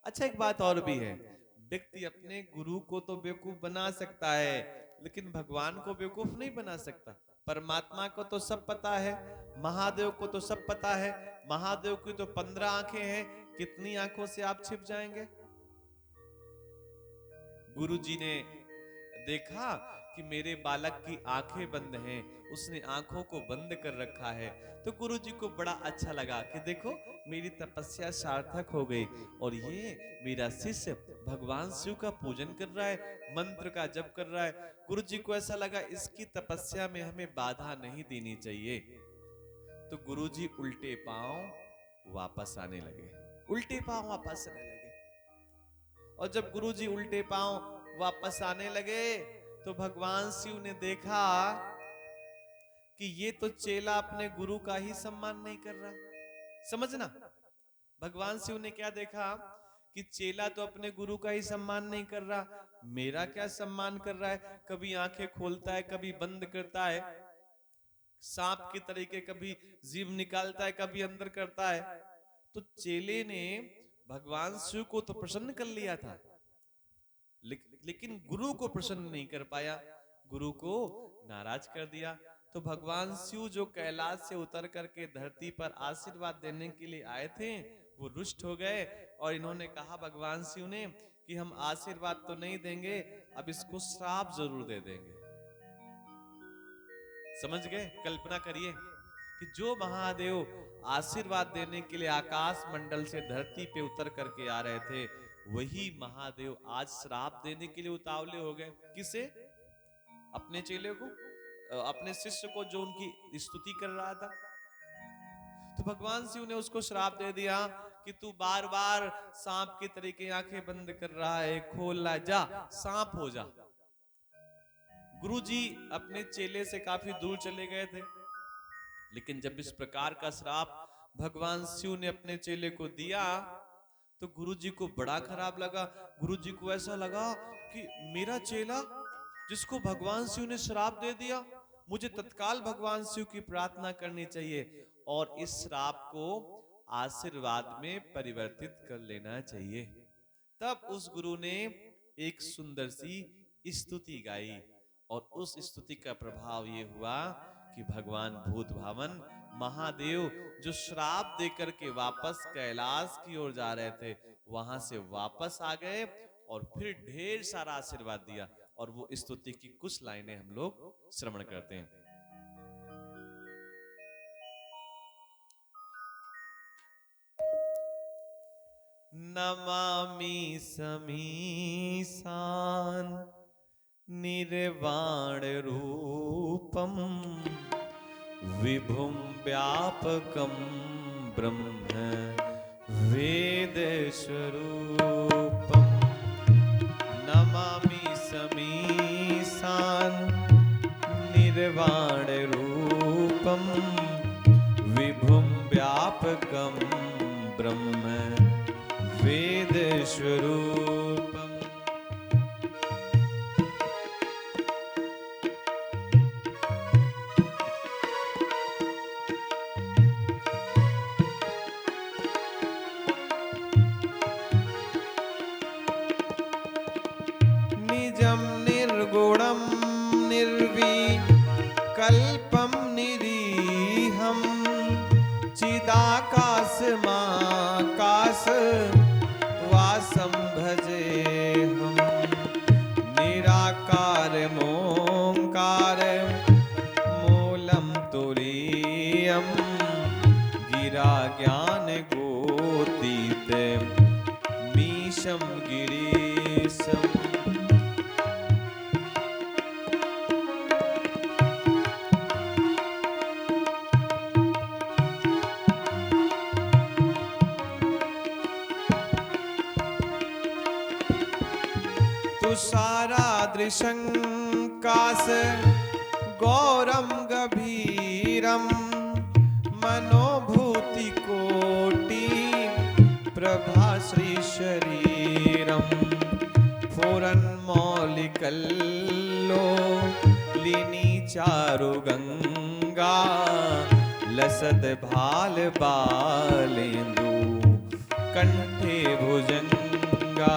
अच्छा, एक बात और भी है, व्यक्ति अपने गुरु को तो बेवकूफ बना सकता है, लेकिन भगवान को बेवकूफ नहीं बना सकता। परमात्मा को तो सब पता है, महादेव को तो सब पता है। महादेव की तो 15 आंखें हैं, कितनी आंखों से आप छिप जाएंगे? गुरुजी ने देखा कि मेरे बालक की आंखें बंद हैं, उसने आंखों को बंद कर रखा है। तो गुरुजी को बड़ा अच्छा लगा कि देखो मेरी तपस्या सार्थक हो गई, और ये मेरा शिष्य भगवान शिव का पूजन कर रहा है, मंत्र का जप कर रहा है। गुरुजी को ऐसा लगा इसकी तपस्या में हमें बाधा नहीं देनी चाहिए। तो गुरुजी उल्टे पांव वापस आने लगे, उल्टे पांव वापस आने लगे। और जब गुरुजी उल्टे पांव वापस आने लगे तो भगवान शिव ने देखा कि ये तो चेला अपने गुरु का ही सम्मान नहीं कर रहा। समझना, भगवान शिव ने क्या देखा कि चेला तो अपने गुरु का ही सम्मान नहीं कर रहा, मेरा क्या सम्मान कर रहा है। कभी आंखें खोलता है, कभी बंद करता है, सांप की तरीके कभी जीभ निकालता है, कभी अंदर करता है। तो चेले ने भगवान शिव को तो प्रसन्न कर लिया था, लेकिन गुरु को प्रसन्न नहीं कर पाया, गुरु को नाराज कर दिया। तो भगवान शिव जो कैलाश से उतर करके धरती पर आशीर्वाद देने के लिए आए थे, वो रुष्ट हो गए। और इन्होंने कहा भगवान शिव ने कि हम आशीर्वाद तो नहीं देंगे, अब इसको श्राप जरूर दे देंगे। समझ गए? कल्पना करिए कि जो महादेव आशीर्वाद देने के लिए आकाश मंडल से धरती पे उतर करके आ रहे थे, वही महादेव आज श्राप देने के लिए उतावले हो गए। किसे? अपने चेले को, अपने शिष्य को जो उनकी स्तुति कर रहा था। तो भगवान शिव ने उसको श्राप दे दिया कि तू बार बार सांप की तरीके आंखें बंद कर रहा है, खोल ला, जा सांप हो जा। गुरुजी अपने चेले से काफी दूर चले गए थे, लेकिन जब इस प्रकार का श्राप भगवान शिव ने अपने चेले को दिया तो गुरुजी को बड़ा खराब लगा। गुरुजी को ऐसा लगा कि मेरा चेला जिसको भगवान शिव ने श्राप दे दिया, मुझे तत्काल भगवान शिव की प्रार्थना करनी चाहिए और इस श्राप को आशीर्वाद में परिवर्तित कर लेना चाहिए। तब उस गुरु ने एक सुंदर सी स्तुति गाई, और उस स्तुति का प्रभाव ये हुआ कि भगवान भूत भावन महादेव जो श्राप देकर के वापस कैलाश की ओर जा रहे थे, वहां से वापस आ गए और फिर ढेर सारा आशीर्वाद दिया। और वो स्तुति की कुछ लाइनें हम लोग श्रवण करते हैं। नमामि समीसान निर्वाण रूपम विभुम व्यापकम ब्रह्म वेद स्वरूपम। नमामि समीसान निर्वाण रूपम विभुम व्यापकम ब्रह्म वेद स्वरूपम। निजं निर्गुणं निर्विकल्पं निरीहं चिदाकाशमाकाश वासं भजेऽहं। निराकारमोङ्कार मूलं तुरीयं गिरा ज्ञानगोतीतं मीशं गिरीशम्। तुषारादृशंकाश गौरम गभीरम मनोभूति कोटि प्रभाश्री शरीरम। फुरन्मौलिकल्लो लिनी चारु गंगा लसत भाल बालेन्दु कंठे भुजंगा।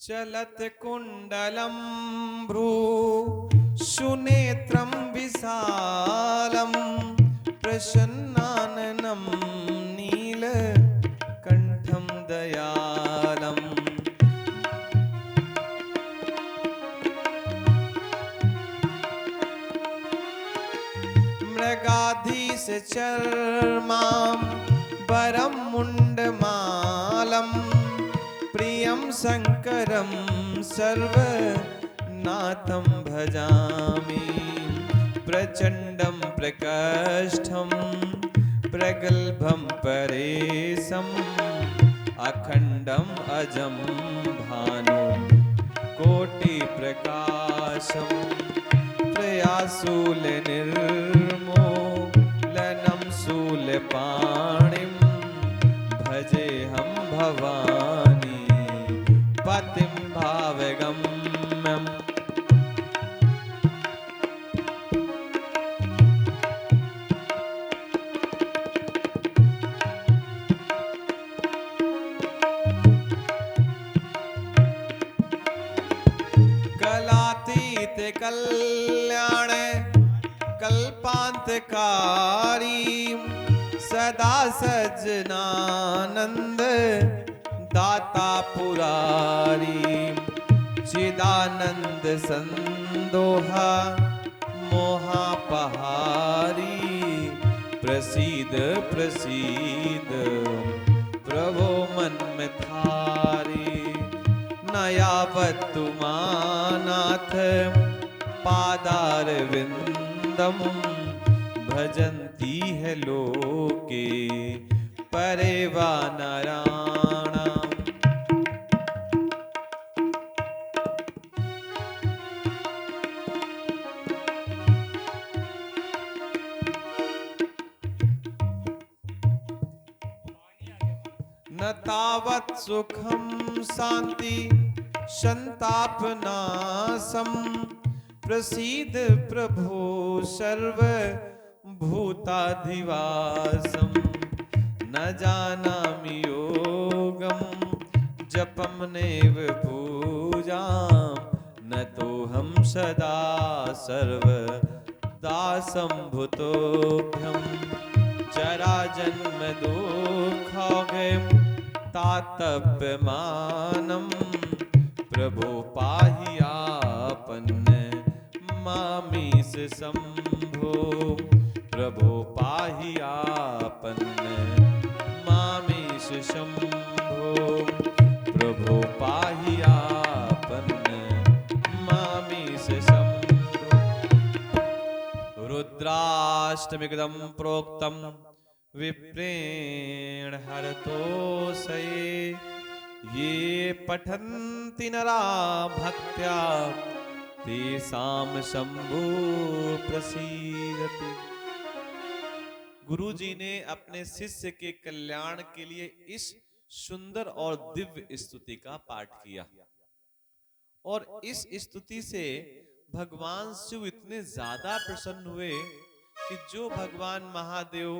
चलत कुंडलम भ्रू सुनेत्रम विशालम प्रसन्नाननं नीलकंठम दयालम। मृगाधीश चर्मां वरं मुंडमालं प्रियं शंकरं सर्वनाथं भजामि। प्रचंडं प्रकष्ठं प्रगल्भं परेशम् अखंडं अजं भानु कोटि प्रकाशम्। प्रयासूल निर्मूलनं शूलपाणिं भजेऽहं भवानी पतिं भावगम्यम्। कलातीत कल्याण कल्पांतकारी सदा सज्जनानंद दाता पुरारी। चिदानंद संदोहा मोहापहारी प्रसीद प्रसीद प्रभो मन में थारी। नयावत्तु मानाथ पादार विंदम भजन्ति है लोके परेवा नारायणम्। न तावत् सुखं शांति संताप नाशम प्रसीद प्रभो सर्व भूताधिवासम। न जानामि योगम जपम नेव पूजाम न तो हम सदा सर्वदा संभुतोभ्यम। जरा जन्म दुःखौघं तातप्यमानं प्रभो पाहि आपन्न मामीश शंभो। प्रभो पाहि आपन्न मामीश शंभो। प्रभो पाहि आपन्न मामीश शंभो। रुद्राष्टमिकदं प्रोक्तं विप्रेण हरतोषये ये पठन्ति नरा भक्त्या तेषां शंभु प्रसीदति। गुरु जी ने अपने शिष्य के कल्याण के लिए इस सुंदर और दिव्य स्तुति का पाठ किया और इस स्तुति से भगवान शिव इतने ज्यादा प्रसन्न हुए कि जो भगवान महादेव